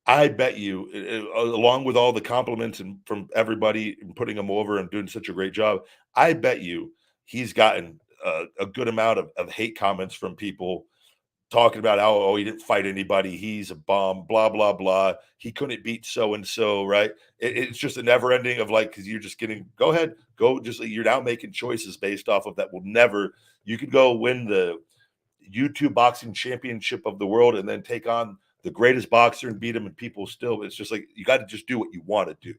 I bet you, along with all the compliments and from everybody and putting him over and doing such a great job, I bet you he's gotten a good amount of hate comments from people talking about how, oh, he didn't fight anybody, he's a bum, blah blah blah. He couldn't beat so and so, right? It's just a never ending of like because you're just getting go ahead, go just you're now making choices based off of that will never. You could go win the YouTube boxing championship of the world and then take on the greatest boxer and beat him, and people still. It's just like you got to just do what you want to do.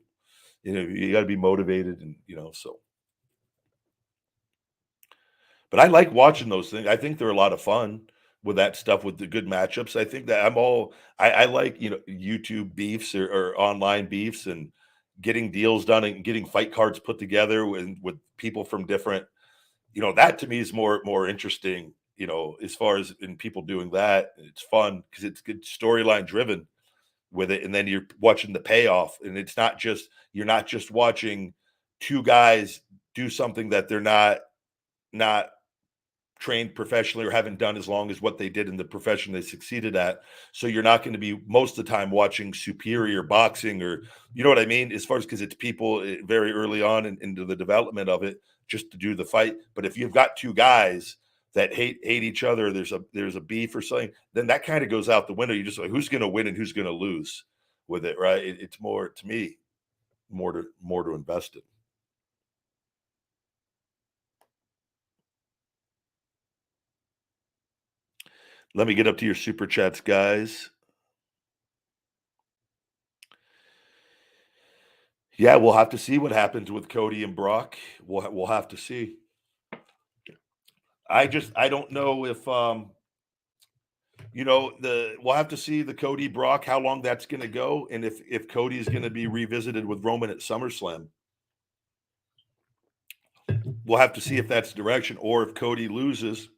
You got to be motivated, and so. But I like watching those things. I think they're a lot of fun with that stuff with the good matchups. I think that I like, YouTube beefs or online beefs and getting deals done and getting fight cards put together with people from different, that to me is more interesting, as far as in people doing that. It's fun because it's good storyline driven with it. And then you're watching the payoff, and you're not just watching two guys do something that they're not trained professionally or haven't done as long as what they did in the profession they succeeded at. So you're not going to be most of the time watching superior boxing, or you know what I mean, as far as, because it's people very early on into the development of it just to do the fight. But if you've got two guys that hate each other, there's a beef or something, then that kind of goes out the window. You just like, who's going to win and who's going to lose with it, right? It's more, to me, more to invest in. Let me get up to your super chats, guys. Yeah, we'll have to see what happens with Cody and Brock. We'll have to see. I don't know if we'll have to see the Cody Brock, how long that's going to go, and if Cody is going to be revisited with Roman at SummerSlam. We'll have to see if that's the direction, or if Cody loses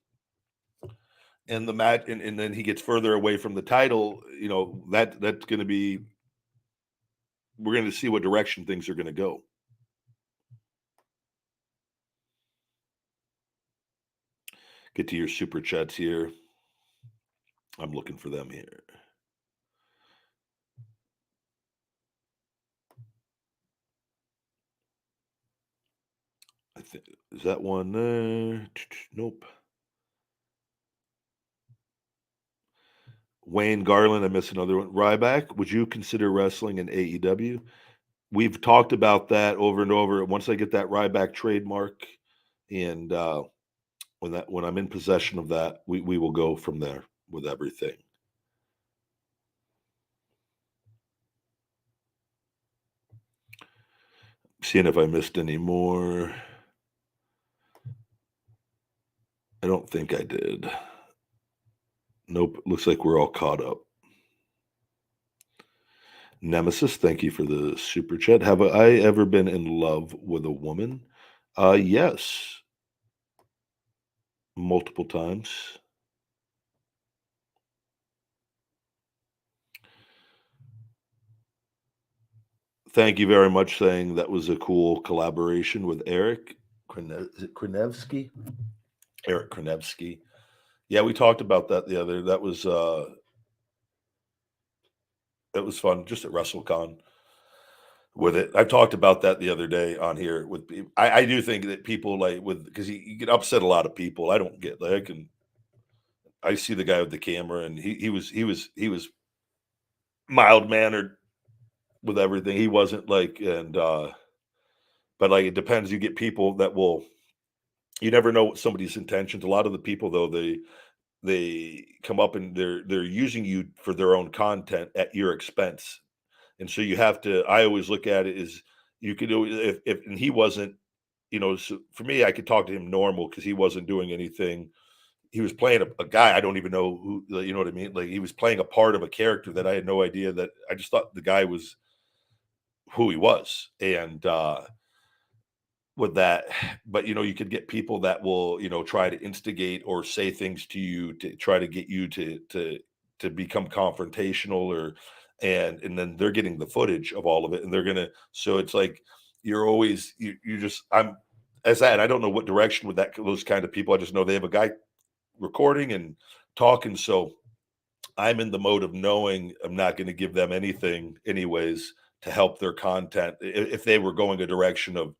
in the match and then he gets further away from the title. That's going to be. We're going to see what direction things are going to go. Get to your super chats here. I'm looking for them here. I think, is that one there? Nope. Wayne Garland, I missed another one. Ryback, would you consider wrestling in AEW? We've talked about that over and over. Once I get that Ryback trademark, and when I'm in possession of that, we will go from there with everything. Seeing if I missed any more. I don't think I did. Nope. Looks like we're all caught up. Nemesis, thank you for the super chat. Have I ever been in love with a woman? Yes. Multiple times. Thank you very much, saying that was a cool collaboration with Eric. Is it Krenevsky? Eric Krenevsky. Yeah, we talked about that the other. That was fun, just at WrestleCon with it. I talked about that the other day on here with people. I do think that people because you can upset a lot of people. I don't get I see the guy with the camera, and he was mild mannered with everything. He wasn't but it depends. You get people that you never know what somebody's intentions. A lot of the people, though, they come up and they're using you for their own content at your expense. And so you have to, I always look at it as, you could do, if and he wasn't, so for me, I could talk to him normal because he wasn't doing anything. He was playing a guy I don't even know who, you know what I mean? Like, he was playing a part of a character that I had no idea, that I just thought the guy was who he was. And with that, but you could get people that will try to instigate or say things to you to try to get you to become confrontational, and then they're getting the footage of all of it, and they're gonna, so it's like you're always you just, I'm as that, and I don't know what direction with those kind of people. I just know they have a guy recording and talking, so I'm in the mode of knowing I'm not going to give them anything anyways to help their content if they were going a direction of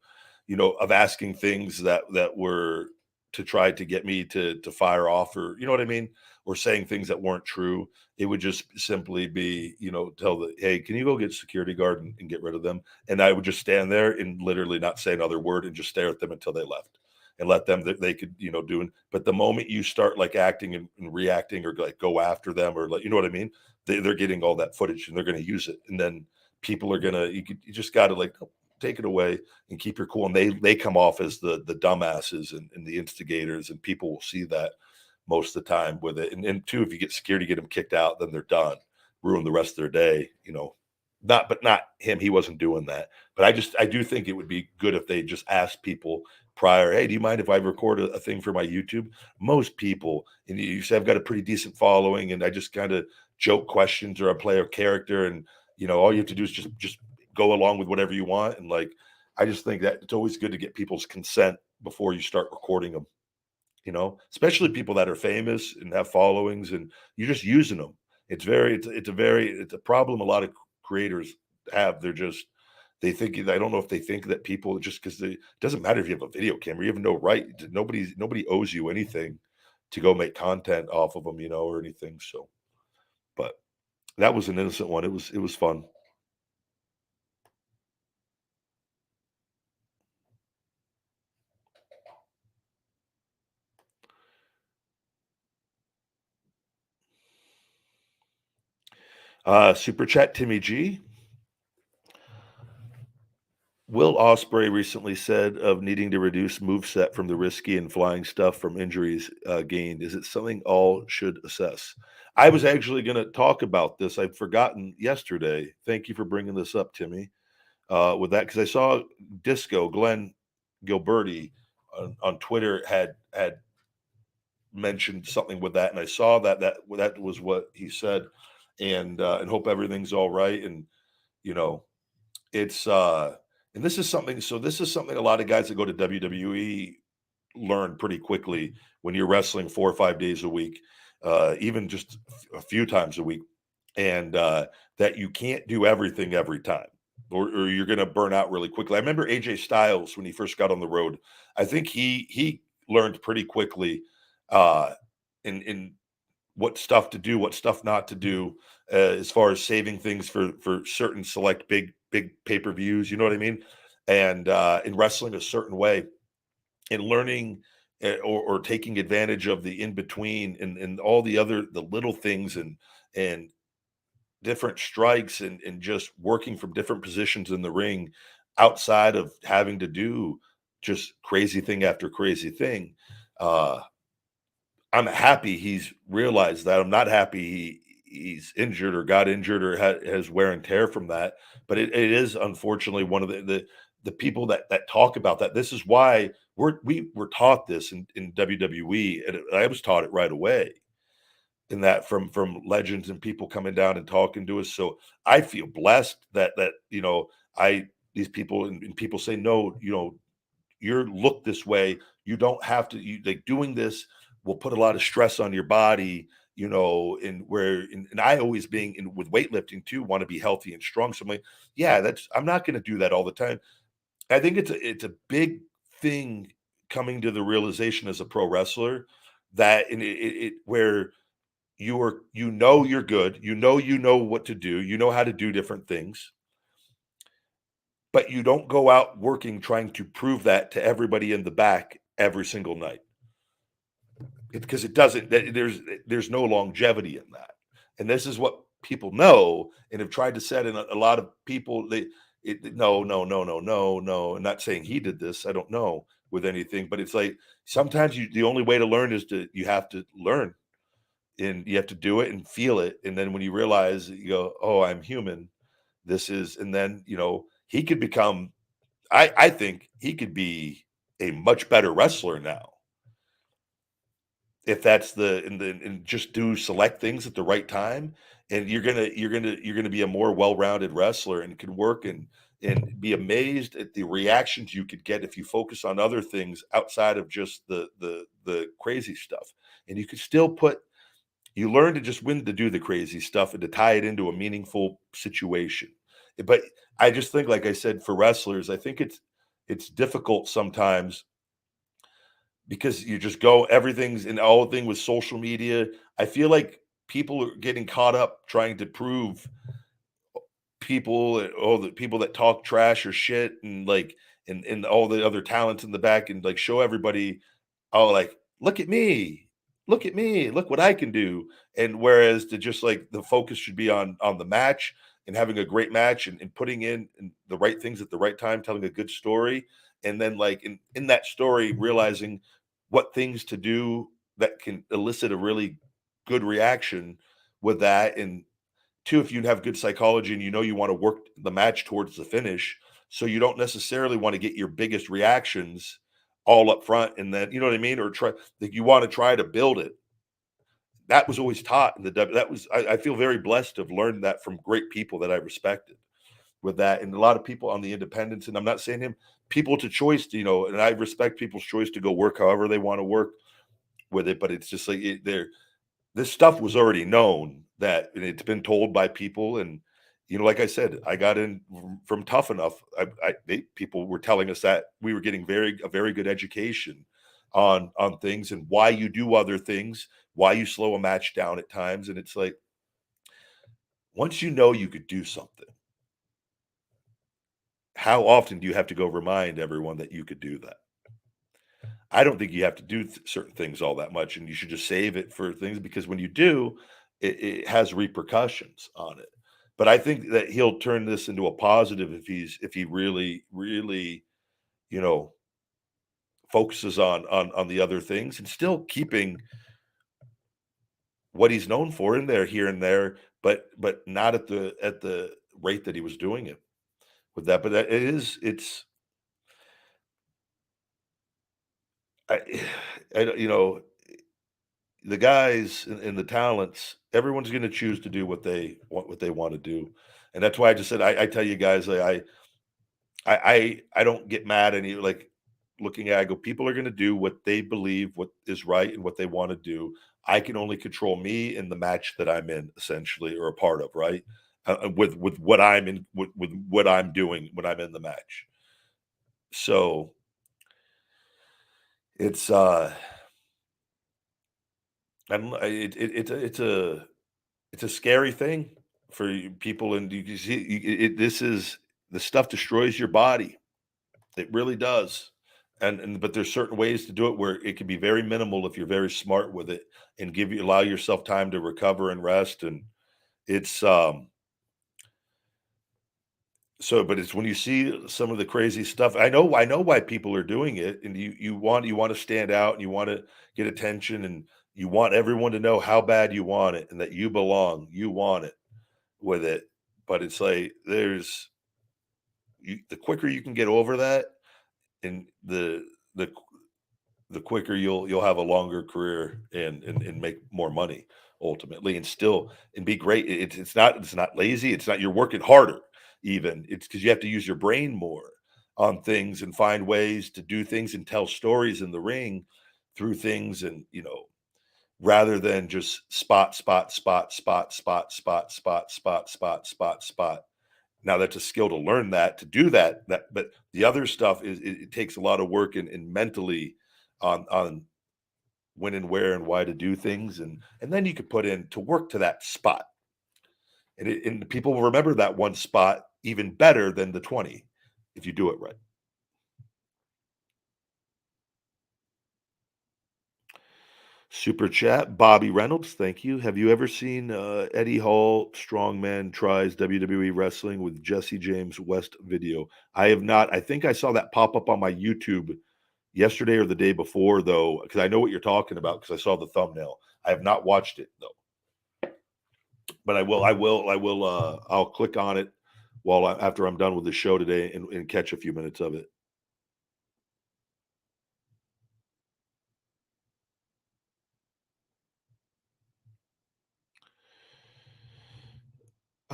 of asking things that were to try to get me to fire off, or you know what I mean, or saying things that weren't true. It would just simply be tell the, hey, can you go get a security guard and get rid of them? And I would just stand there and literally not say another word and just stare at them until they left. and let them that they could, do it. But the moment you start like acting and reacting or like go after them or like, you know what I mean? They're getting all that footage and they're going to use it. And then people are going to, you just got to like take it away and keep your cool. And they come off as the dumbasses and the instigators, and people will see that most of the time with it. And two, if you get scared to get them kicked out, then they're done, ruin the rest of their day, not him. He wasn't doing that. But I do think it would be good if they just asked people prior, hey, do you mind if I record a thing for my YouTube? Most people, and you say I've got a pretty decent following, and I just kind of joke questions or I play a character, and all you have to do is just go along with whatever you want. And like, I just think that it's always good to get people's consent before you start recording them. Especially people that are famous and have followings, and you're just using them. It's a problem a lot of creators have. They think, I don't know if they think that people just because it doesn't matter if you have a video camera, you have no right. Nobody owes you anything to go make content off of them, or anything. So, but that was an innocent one. It was fun. Super chat, Timmy G. Will Osprey recently said of needing to reduce moveset from the risky and flying stuff from injuries gained. Is it something all should assess? I was actually going to talk about this. I'd forgotten yesterday. Thank you for bringing this up, Timmy. With that, because I saw Disco Glenn Gilberti on Twitter had mentioned something with that, and I saw that was what he said, and hope everything's all right. And you know, it's and this is something a lot of guys that go to WWE learn pretty quickly when you're wrestling 4 or 5 days a week, even just a few times a week, and that you can't do everything every time, or you're going to burn out really quickly. I remember AJ Styles when he first got on the road. I think he learned pretty quickly uh, in what stuff to do, what stuff not to do, as far as saving things for certain select big pay-per-views. You know what I mean? And in wrestling a certain way, and learning or taking advantage of the in between and all the little things and different strikes and just working from different positions in the ring outside of having to do just crazy thing after crazy thing. Uh, I'm happy he's realized that. I'm not happy he's injured or got injured or has wear and tear from that. But it is unfortunately one of the people that talk about that. This is why we were taught this in WWE, and I was taught it right away. In that from legends and people coming down and talking to us. So I feel blessed that I these people and people say no, you're looked this way. You don't have to. You like doing this will put a lot of stress on your body. And I always being in with weightlifting too, want to be healthy and strong. So I'm like, yeah, I'm not going to do that all the time. I think it's a big thing coming to the realization as a pro wrestler that where you're good, you know what to do, you know how to do different things, but you don't go out working trying to prove that to everybody in the back every single night. Because it doesn't there's no longevity in that. And this is what people know and have tried to set in a lot of people. No. I'm not saying he did this. I don't know with anything, but it's like sometimes the only way to learn is you have to learn and you have to do it and feel it. And then when you realize, you go, oh, I'm human. And then, he could become, I think he could be a much better wrestler now if that's and just do select things at the right time, and you're gonna be a more well-rounded wrestler and can work and be amazed at the reactions you could get if you focus on other things outside of just the crazy stuff. And you could still you learn to just when to do the crazy stuff and to tie it into a meaningful situation. But I just think, like I said, for wrestlers, I think it's difficult sometimes because you just go everything's in all thing with social media. I feel like people are getting caught up trying to prove people, the people that talk trash or shit, and like and all the other talents in the back and like show everybody, oh, like, look at me, look what I can do. And whereas to just like the focus should be on the match and having a great match and putting in the right things at the right time, telling a good story, and then like in that story, realizing what things to do that can elicit a really good reaction with that. And two, if you have good psychology and you know you want to work the match towards the finish, so you don't necessarily want to get your biggest reactions all up front, and then you know what I mean, or try that you want to try to build it. That was always taught in the that was I feel very blessed to have learned that from great people that I respected with that, and a lot of people on the independents. And I'm not saying him people to choice, and I respect people's choice to go work however they want to work with it, but it's just like they're this stuff was already known that and it's been told by people. And like I said, I got in from Tough Enough. People were telling us that we were getting a very good education on things and why you do other things, why you slow a match down at times. And it's like once you know you could do something, how often do you have to go remind everyone that you could do that? I don't think you have to do certain things all that much, and you should just save it for things because when you do, it has repercussions on it. But I think that he'll turn this into a positive if he really, really, you know, focuses on the other things and still keeping what he's known for in there here and there, but not at the rate that he was doing it with that. But it's I, I don't- the guys and the talents, everyone's going to choose to do what they want to do, and that's why I just said I tell you guys like, I don't get mad any like looking at I go people are going to do what they believe what is right and what they want to do. I can only control me in the match that I'm in essentially or a part of right with what I'm in with what I'm doing when I'm in the match. So it's I don't know, it's a scary thing for people, and you can see this is the stuff destroys your body. It really does. And but there's certain ways to do it where it can be very minimal if you're very smart with it and allow yourself time to recover and rest. And it's so but it's when you see some of the crazy stuff. I know why people are doing it, and you want to stand out and you want to get attention and you want everyone to know how bad you want it and that you belong. You want it with it. But it's like the quicker you can get over that and the the quicker you'll have a longer career and make more money ultimately and still and be great. It's not lazy. It's not you're working harder even. It's because you have to use your brain more on things and find ways to do things and tell stories in the ring through things and rather than just spot spot spot spot spot spot spot spot spot spot spot. Now that's a skill to learn that, to do that, but the other stuff it takes a lot of work and mentally on when and where and why to do things, and then you could put in to work to that spot, and people will remember that one spot even better than the 20 if you do it right. Super chat, Bobby Reynolds, thank you. Have you ever seen Eddie Hall Strongman tries WWE wrestling with Jesse James West video? I have not. I think I saw that pop up on my YouTube yesterday or the day before, though, because I know what you're talking about because I saw the thumbnail. I have not watched it though, but I will. I will. I will. I'll click on it after I'm done with the show today and catch a few minutes of it.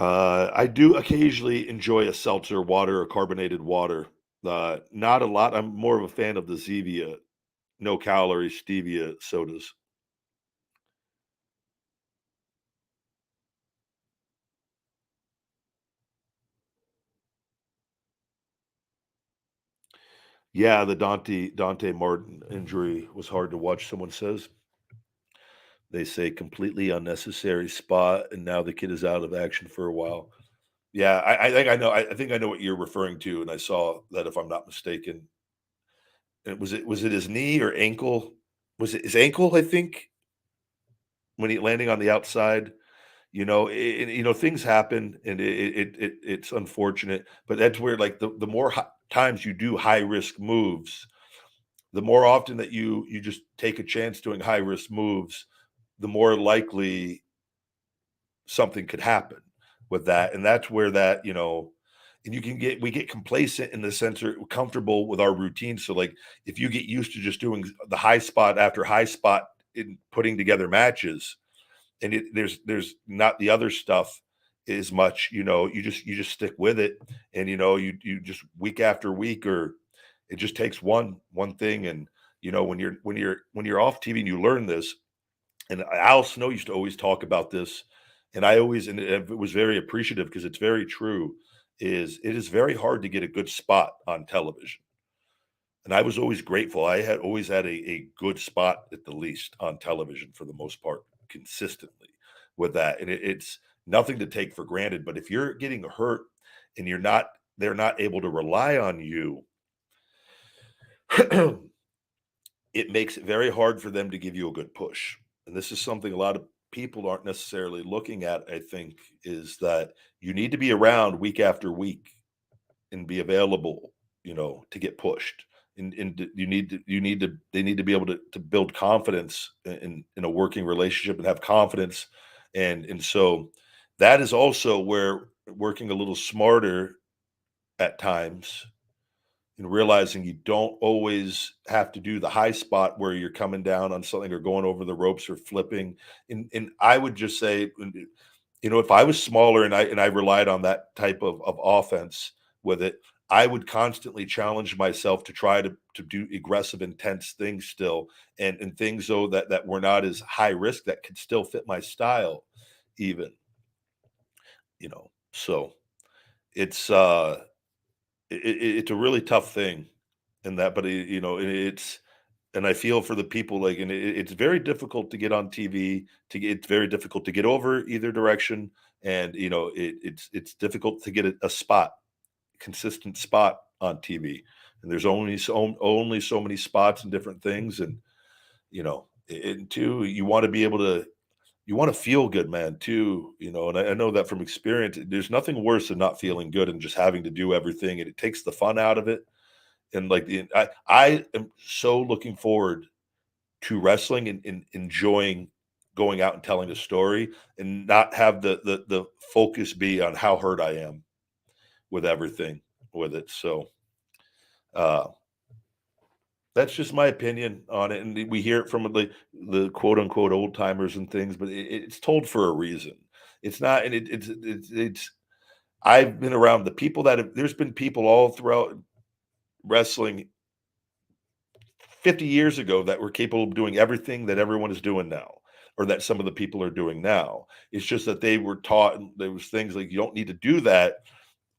I do occasionally enjoy a seltzer water or carbonated water. Not a lot. I'm more of a fan of the Zevia, no calorie stevia sodas. Yeah, the Dante Martin injury was hard to watch. Someone says they say completely unnecessary spot, and now the kid is out of action for a while. Yeah, I think I know. I think I know what you're referring to, and I saw that if I'm not mistaken. Was it his knee or ankle? Was it his ankle? I think when he landing on the outside. Things happen, and it's unfortunate, but that's where like the more times you do high risk moves, the more often that you just take a chance doing high risk moves, the more likely something could happen with that. And that's where and we get complacent in the sense we're comfortable with our routine. So like if you get used to just doing the high spot after high spot in putting together matches, and there's not the other stuff as much, you just stick with it, and you just week after week, or it just takes one thing. And when you're off TV and you learn this. And Al Snow used to always talk about this, and I always and it was very appreciative because it's very true. Is it is very hard to get a good spot on television, and I was always grateful. I had always had a good spot at the least on television for the most part, consistently with that, and it's nothing to take for granted. But if you're getting hurt and they're not able to rely on you, it makes it very hard for them to give you a good push. And this is something a lot of people aren't necessarily looking at, I think, is that you need to be around week after week and be available, to get pushed. And they need to be able to build confidence in a working relationship and have confidence. And so that is also where working a little smarter at times and realizing you don't always have to do the high spot where you're coming down on something or going over the ropes or flipping. And I would just say, if I was smaller and I relied on that type of offense with it, I would constantly challenge myself to try to do aggressive, intense things still, and things though that were not as high risk that could still fit my style, even. So it's it's a really tough thing in that, but it's and I feel for the people, like, and it's very difficult to get on TV. It's very difficult to get over either direction, and it's difficult to get a spot, consistent spot on TV. And there's only so many spots and different things, and and two, you want to be able to. You want to feel good, man, too, and I know that from experience. There's nothing worse than not feeling good and just having to do everything, and it takes the fun out of it. And like I am so looking forward to wrestling and enjoying going out and telling a story, and not have the focus be on how hurt I am with everything with it. So uh that's just my opinion on it. And we hear it from the quote unquote old timers and things, but it's told for a reason. It's not, and it's I've been around the people that there's been people all throughout wrestling 50 years ago that were capable of doing everything that everyone is doing now, or that some of the people are doing now. It's just that they were taught, and there was things like you don't need to do that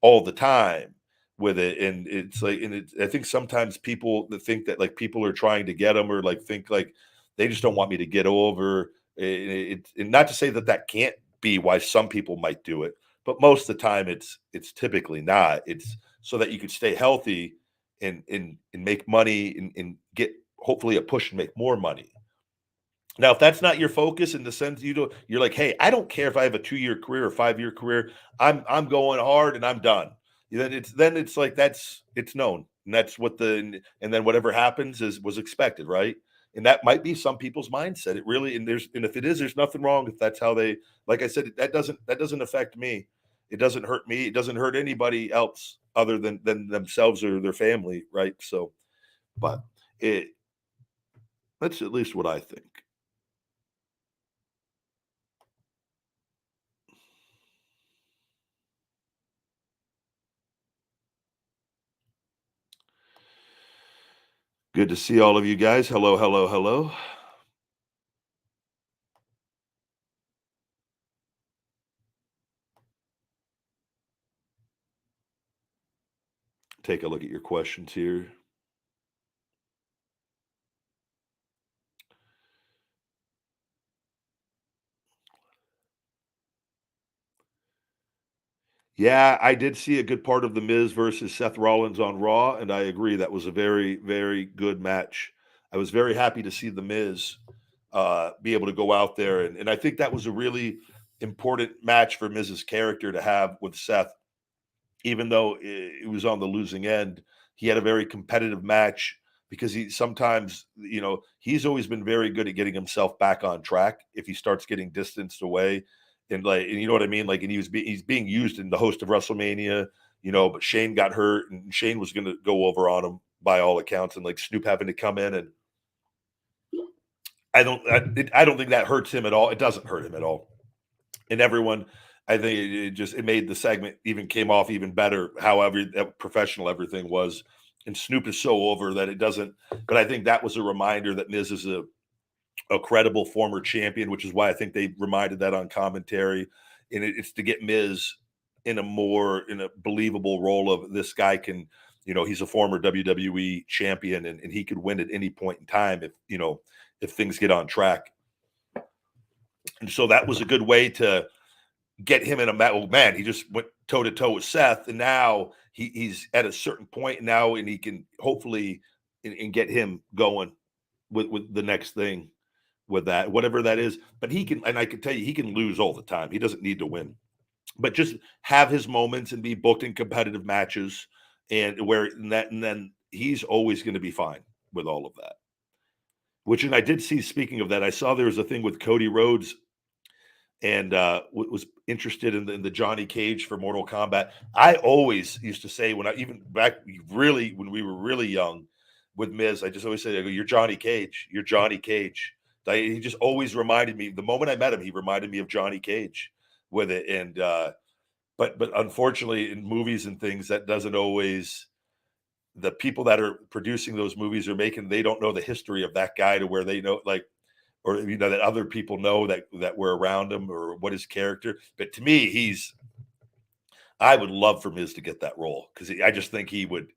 all the time with it. And it's like, and I think sometimes people that think that like people are trying to get them, or like think like they just don't want me to get over it. And not to say that that can't be why some people might do it, but most of the time it's typically not. It's so that you could stay healthy and make money, and get hopefully a push and make more money. Now, if that's not your focus, in the sense you're like, hey, I don't care if I have a 2-year career or 5-year career, I'm going hard and I'm done. Then it's like it's known, and that's what and then whatever happens is was expected, right? And that might be some people's mindset. It really, and if it is, there's nothing wrong if that's how they. Like I said, that doesn't affect me. It doesn't hurt me. It doesn't hurt anybody else other than themselves or their family, right? So, but it that's at least what I think. Good to see all of you guys. Hello, hello, hello. Take a look at your questions here. Yeah, I did see a good part of The Miz versus Seth Rollins on Raw, and I agree that was a very, very good match. I was very happy to see The Miz be able to go out there, and I think that was a really important match for Miz's character to have with Seth, even though it was on the losing end. He had a very competitive match because he sometimes, he's always been very good at getting himself back on track if he starts getting distanced away. And you know what I mean? Like, and he's being used in the host of WrestleMania, but Shane got hurt and Shane was going to go over on him by all accounts, and like Snoop having to come in, and I don't think that hurts him at all. It doesn't hurt him at all. And everyone, I think it made the segment even came off even better. However, professional everything was, and Snoop is so over that it doesn't. But I think that was a reminder that Miz is a credible former champion, which is why I think they reminded that on commentary, and it's to get Miz in a believable role of this guy can. He's a former WWE champion, and he could win at any point in time if things get on track. And so that was a good way to get him in a match. Oh, man, he just went toe to toe with Seth, and now he's at a certain point now, and he can hopefully and get him going with the next thing with that, whatever that is. But he can, and I can tell you, he can lose all the time. He doesn't need to win, but just have his moments and be booked in competitive matches, and then he's always going to be fine with all of that. Which, and I did see. Speaking of that, I saw there was a thing with Cody Rhodes and was interested in the Johnny Cage for Mortal Kombat. I always used to say even back really when we were really young with Miz, I just always said, "You're Johnny Cage. You're Johnny Cage." He just always reminded me. The moment I met him, he reminded me of Johnny Cage with it. And but unfortunately, in movies and things, that doesn't always. The people that are producing those movies they don't know the history of that guy to where they know or that other people know that were around him or what his character. But to me, I would love for Miz to get that role because I just think he would.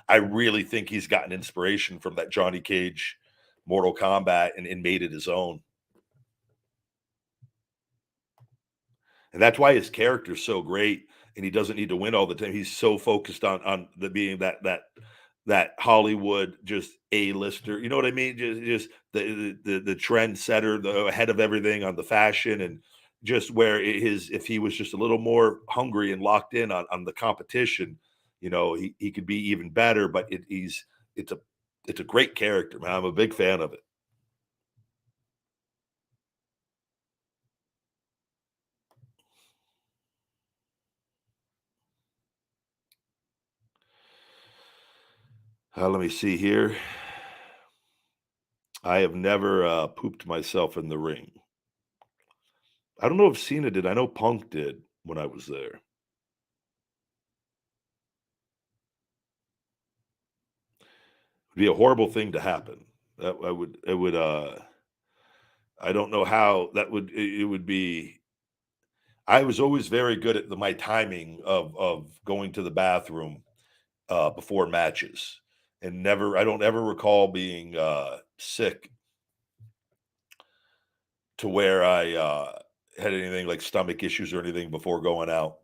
I really think he's gotten inspiration from that Johnny Cage Mortal Kombat and made it his own. And that's why his character's so great, and he doesn't need to win all the time. He's so focused on the being that Hollywood just A-lister. You know what I mean? Just the trendsetter, the ahead of everything on the fashion, and just where if he was just a little more hungry and locked in on the competition, he could be even better. But it's a great character, man. I'm a big fan of it. Let me see here. I have never pooped myself in the ring. I don't know if Cena did. I know Punk did when I was there. It'd be a horrible thing to happen. That I would it would I don't know how that would it would be. I was always very good at my timing of going to the bathroom before matches, and I don't ever recall being sick to where I had anything like stomach issues or anything before going out.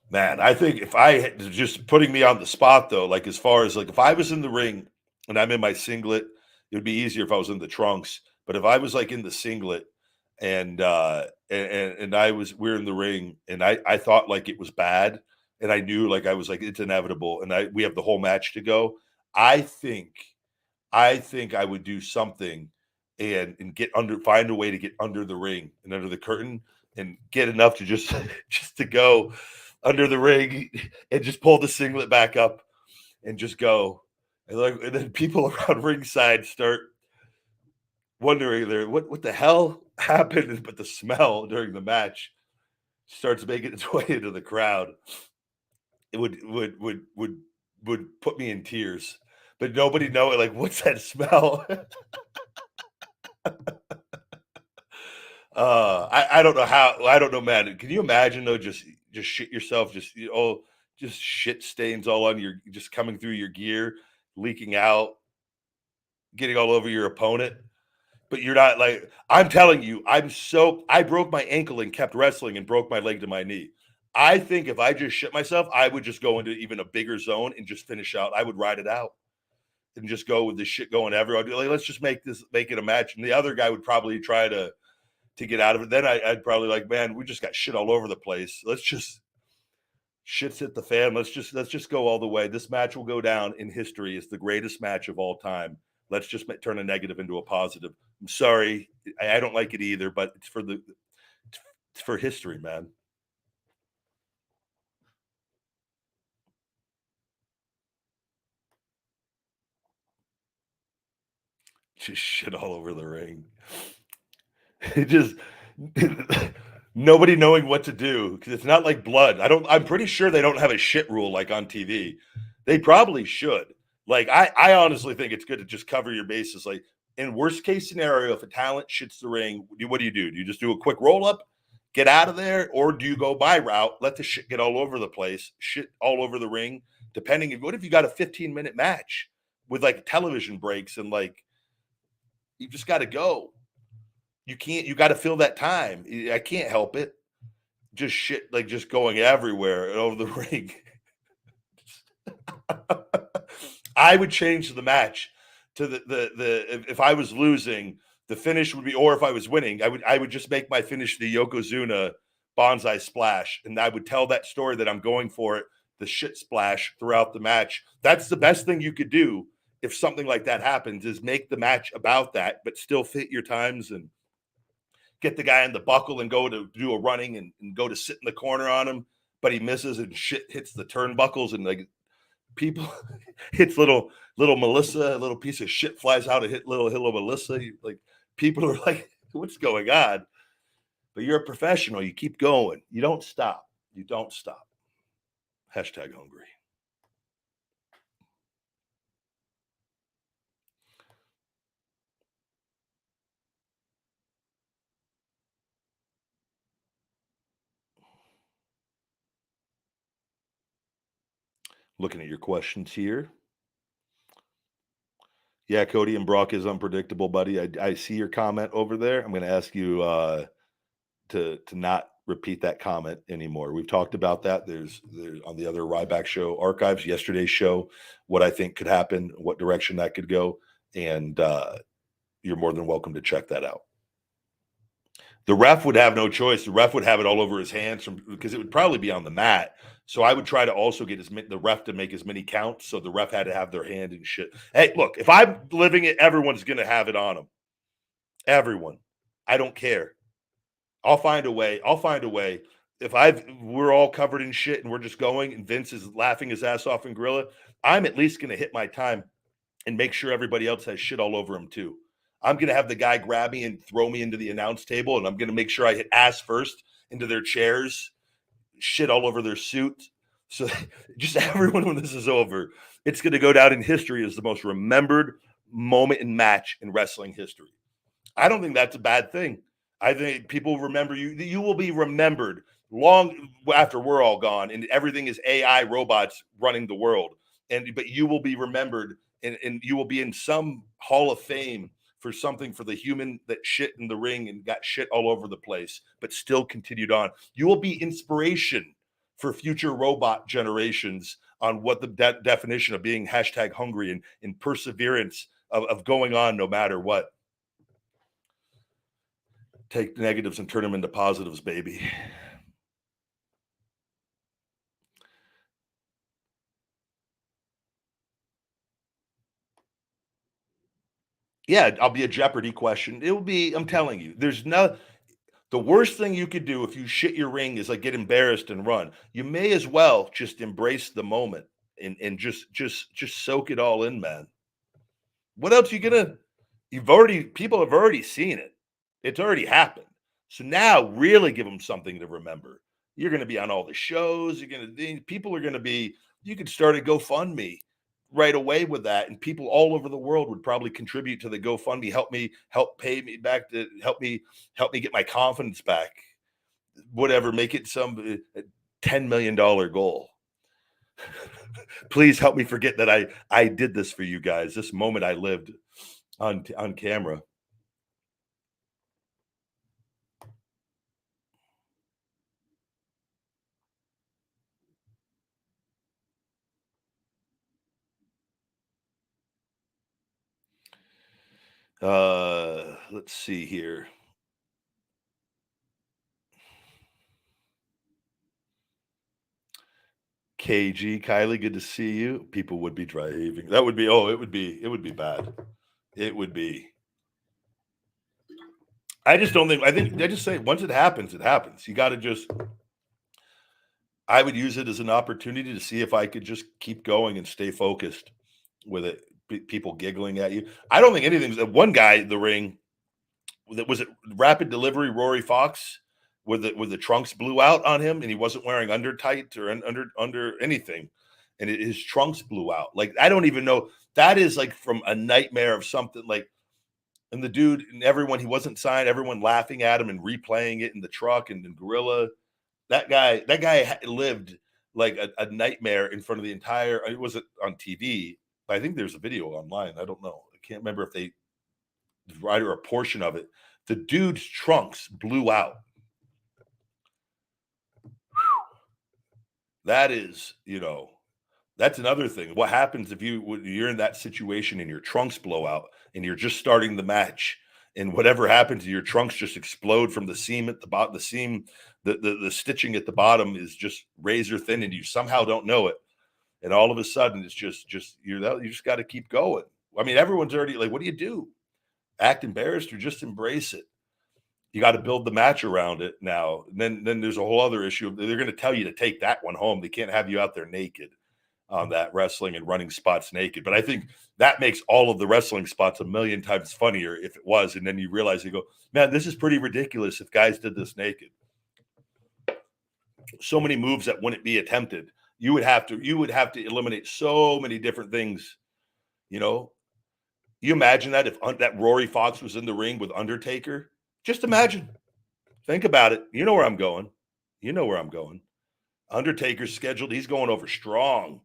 Man, I think if I just putting me on the spot though, like as far as like if I was in the ring and I'm in my singlet, it would be easier if I was in the trunks. But if I was like in the singlet and we're in the ring and I thought like it was bad and I knew like I was like it's inevitable and we have the whole match to go. I think I think I would do something and find a way to get under the ring and under the curtain and get enough to just just to go under the ring and just pull the singlet back up and just go. And then people around ringside start wondering what the hell happened, but the smell during the match starts making its way into the crowd. It would put me in tears. But nobody know it like what's that smell? I don't know how. I don't know, man. Can you imagine though? Just shit yourself. Just shit stains all on just coming through your gear, leaking out, getting all over your opponent. But you're not like, I'm telling you, I broke my ankle and kept wrestling and broke my leg to my knee. I think if I just shit myself, I would just go into even a bigger zone and just finish out. I would ride it out and just go with this shit going everywhere. I'd be like, let's just make it a match. And the other guy would probably try to get out of it. Then I'd probably like, man, we just got shit all over the place. Let's just shit's hit the fan. Let's just go all the way. This match will go down in history as the greatest match of all time. Let's just turn a negative into a positive. I'm sorry, I don't like it either, but it's for history, man. Just shit all over the ring. It just nobody knowing what to do because it's not like blood. I'm pretty sure they don't have a shit rule like on TV. They probably should. Like I honestly think it's good to just cover your bases. Like in worst case scenario, if a talent shits the ring, what do? Do you just do a quick roll up, get out of there, or do you go by route, let the shit get all over the place, shit all over the ring? Depending, what if you got a 15-minute match with like television breaks and like you just got to go. You got to fill that time. I can't help it. Just shit, like just going everywhere over the ring. I would change the match to the if I was losing, the finish would be, or if I was winning, I would just make my finish the Yokozuna Banzai Splash, and I would tell that story that I'm going for it, the shit splash throughout the match. That's the best thing you could do if something like that happens, is make the match about that, but still fit your times and get the guy in the buckle and go to do a running and go to sit in the corner on him, but he misses and shit hits the turnbuckles and like people hits little Melissa, a little piece of shit flies out and hit little Melissa. Like people are like, what's going on? But you're a professional. You keep going. You don't stop. You don't stop. Hashtag hungry. Looking at your questions here. Yeah, Cody and Brock is unpredictable, buddy. I see your comment over there. I'm going to ask you to not repeat that comment anymore. We've talked about that. There's on the other Ryback show archives, yesterday's show, what I think could happen, what direction that could go, and you're more than welcome to check that out. The ref would have no choice. The ref would have it all over his hands because it would probably be on the mat. So I would try to also get the ref to make as many counts. So the ref had to have their hand and shit. Hey, look, if I'm living it, everyone's going to have it on them. Everyone. I don't care. I'll find a way. If we're all covered in shit and we're just going and Vince is laughing his ass off in Gorilla, I'm at least going to hit my time and make sure everybody else has shit all over him too. I'm going to have the guy grab me and throw me into the announce table, and I'm going to make sure I hit ass first into their chairs, shit all over their suit. So just everyone, when this is over, it's going to go down in history as the most remembered moment in match in wrestling history. I don't think that's a bad thing. I think people remember you. You will be remembered long after we're all gone and everything is AI robots running the world. But you will be remembered and you will be in some hall of fame for something for the human that shit in the ring and got shit all over the place, but still continued on. You will be inspiration for future robot generations on what the definition of being hashtag hungry and perseverance of going on no matter what. Take negatives and turn them into positives, baby. Yeah, I'll be a Jeopardy question. It will be, I'm telling you, the worst thing you could do if you shit your ring is like get embarrassed and run. You may as well just embrace the moment and just soak it all in, man. What else people have already seen it. It's already happened. So now really give them something to remember. You're going to be on all the shows. People are going to be, you could start a GoFundMe right away with that. And people all over the world would probably contribute to the GoFundMe, help pay me back to help me get my confidence back. Whatever, make it some $10 million goal. Please help me forget that I did this for you guys. This moment I lived on camera. Let's see here. KG, Kylie, good to see you. People would be dry heaving. That would be, it would be bad. It would be. I just don't think, I think they just say once it happens, it happens. You got to just, I would use it as an opportunity to see if I could just keep going and stay focused with it. People giggling at you. I don't think anything's, one guy in the ring, that was it rapid delivery, Rory Fox, where the trunks blew out on him and he wasn't wearing under tights or under anything. And his trunks blew out. Like, I don't even know. That is like from a nightmare of something like, and the dude and everyone, he wasn't signed, everyone laughing at him and replaying it in the truck and in Gorilla. That guy lived like a nightmare in front of the entire, it wasn't on TV, but I think there's a video online. I don't know. I can't remember if they right or a portion of it. The dude's trunks blew out. That is, that's another thing. What happens if you're in that situation and your trunks blow out and you're just starting the match and whatever happens, your trunks just explode from the seam at the bottom. The seam, the stitching at the bottom is just razor thin, and you somehow don't know it. And all of a sudden, it's just you just got to keep going. I mean, everyone's already like, what do you do? Act embarrassed or just embrace it? You got to build the match around it now. And then there's a whole other issue. They're going to tell you to take that one home. They can't have you out there naked on that wrestling and running spots naked. But I think that makes all of the wrestling spots a million times funnier if it was. And then you realize, you go, man, this is pretty ridiculous if guys did this naked. So many moves that wouldn't be attempted. You would have to eliminate so many different things. You imagine that if that Rory Fox was in the ring with Undertaker. Just imagine. Think about it. You know where I'm going. Undertaker's scheduled. He's going over strong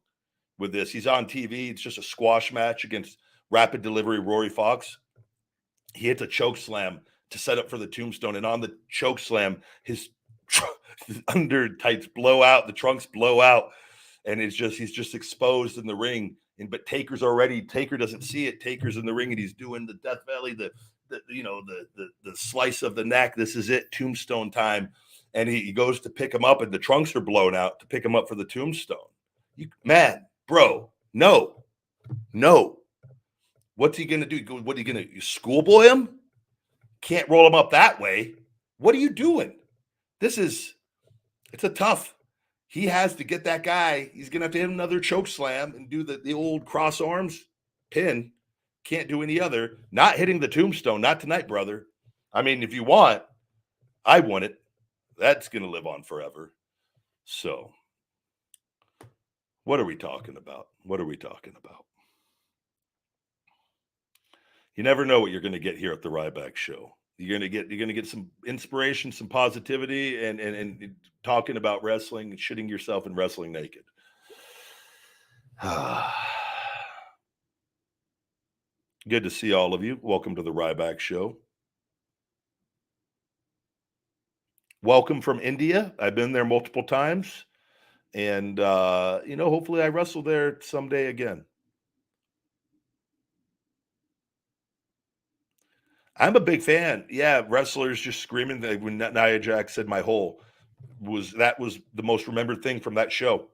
with this. He's on TV. It's just a squash match against rapid delivery Rory Fox. He hits a choke slam to set up for the tombstone. And on the choke slam, his under tights blow out. The trunks blow out. And he's just exposed in the ring. But Taker doesn't see it. Taker's in the ring and he's doing the Death Valley, the slice of the neck. This is it, tombstone time. And he goes to pick him up and the trunks are blown out to pick him up for the tombstone. Bro, no. What's he going to do? What are you going to schoolboy him? Can't roll him up that way. What are you doing? It's a tough. He has to get that guy. He's going to have to hit another choke slam and do the old cross arms pin. Can't do any other. Not hitting the tombstone. Not tonight, brother. I mean, if you want, I want it. That's going to live on forever. So, what are we talking about? You never know what you're going to get here at the Ryback Show. You're going to get some inspiration, some positivity, and talking about wrestling and shitting yourself and wrestling naked. Good to see all of you. Welcome to the Ryback Show. Welcome from India. I've been there multiple times. And, hopefully I wrestle there someday again. I'm a big fan. Yeah, wrestlers just screaming. When Nia Jax said my hole, that was the most remembered thing from that show.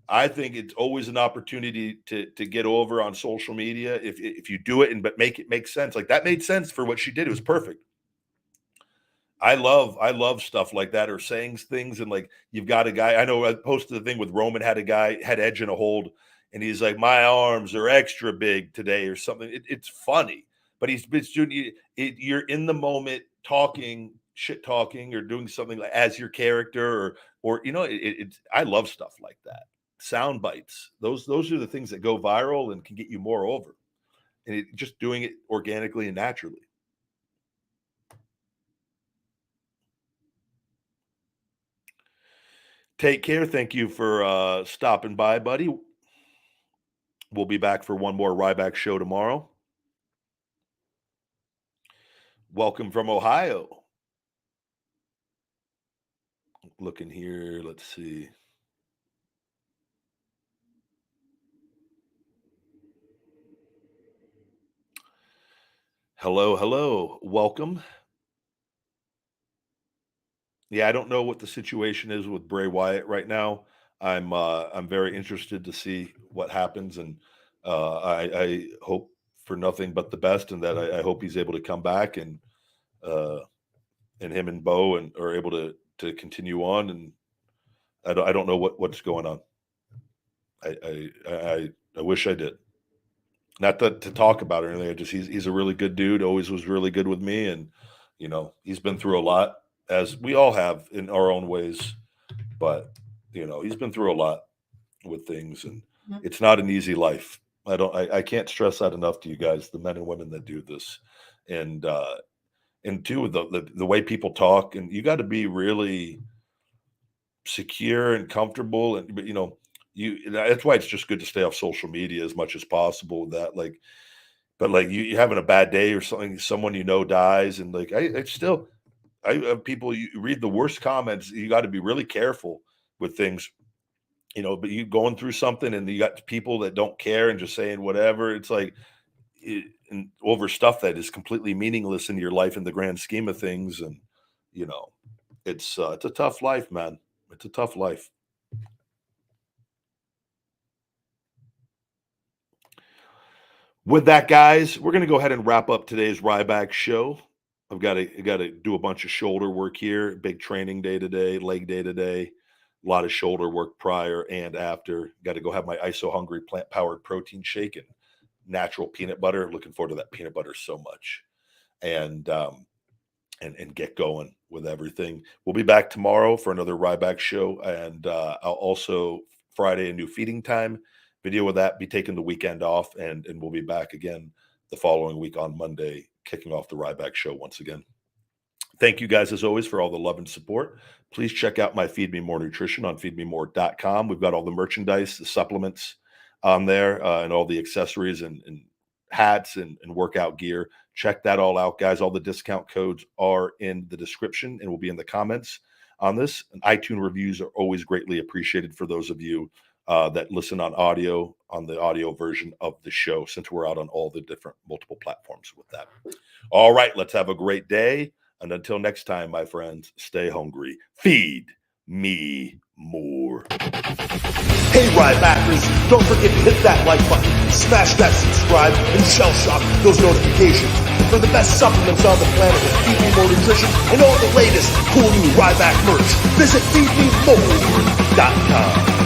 I think it's always an opportunity to get over on social media if you do it but make it make sense. Like that made sense for what she did. It was perfect. I love stuff like that, or saying things and like you've got a guy. I know I posted the thing with Roman had Edge in a hold, and he's like, my arms are extra big today or something. It's funny, but you're in the moment shit talking or doing something like as your character or it's I love stuff like that. Sound bites. Those are the things that go viral and can get you more over, and just doing it organically and naturally. Take care. Thank you for stopping by, buddy. We'll be back for one more Ryback show tomorrow. Welcome from Ohio. Looking here, let's see. Hello, hello. Welcome. Yeah, I don't know what the situation is with Bray Wyatt right now. I'm very interested to see what happens, and I hope for nothing but the best, and that I hope he's able to come back, uh, and him and Bo and are able to continue on. And I don't know what's going on. I wish I did. Not to talk about it or anything. He's a really good dude. Always was really good with me, and he's been through a lot, as we all have in our own ways. But he's been through a lot with things, and it's not an easy life. I can't stress that enough to you guys, the men and women that do this, and two, the way people talk, and you got to be really secure and comfortable, and but that's why it's just good to stay off social media as much as possible. That like, but like you having a bad day or something, someone dies, and like I have people, you read the worst comments. You got to be really careful with things, but you going through something and you got people that don't care and just saying whatever. It's like and over stuff that is completely meaningless in your life in the grand scheme of things. And you know, it's a tough life, man. It's a tough life. With that, guys, we're going to go ahead and wrap up today's Ryback show. I've got to do a bunch of shoulder work here. Big training day today, leg day today. A lot of shoulder work prior and after. Got to go have my ISO Hungry plant powered protein shake and natural peanut butter. Looking forward to that peanut butter so much. And get going with everything. We'll be back tomorrow for another Ryback show, and I'll also Friday a new feeding time video with that. Be taking the weekend off, and we'll be back again the following week on Monday, kicking off the Ryback show once again. Thank you guys as always for all the love and support. Please check out my Feed Me More Nutrition on feedmemore.com. We've got all the merchandise, the supplements on there, and all the accessories and hats and workout gear. Check that all out, guys. All the discount codes are in the description and will be in the comments on this. And iTunes reviews are always greatly appreciated for those of you that listen on the audio version of the show, since we're out on all the different multiple platforms with that. All right, let's have a great day. And until next time, my friends, stay hungry. Feed me more. Hey, Rybackers, don't forget to hit that like button, smash that subscribe, and shell shock those notifications for the best supplements on the planet with Feed Me More Nutrition and all the latest cool new Ryback merch. Visit feedmemore.com.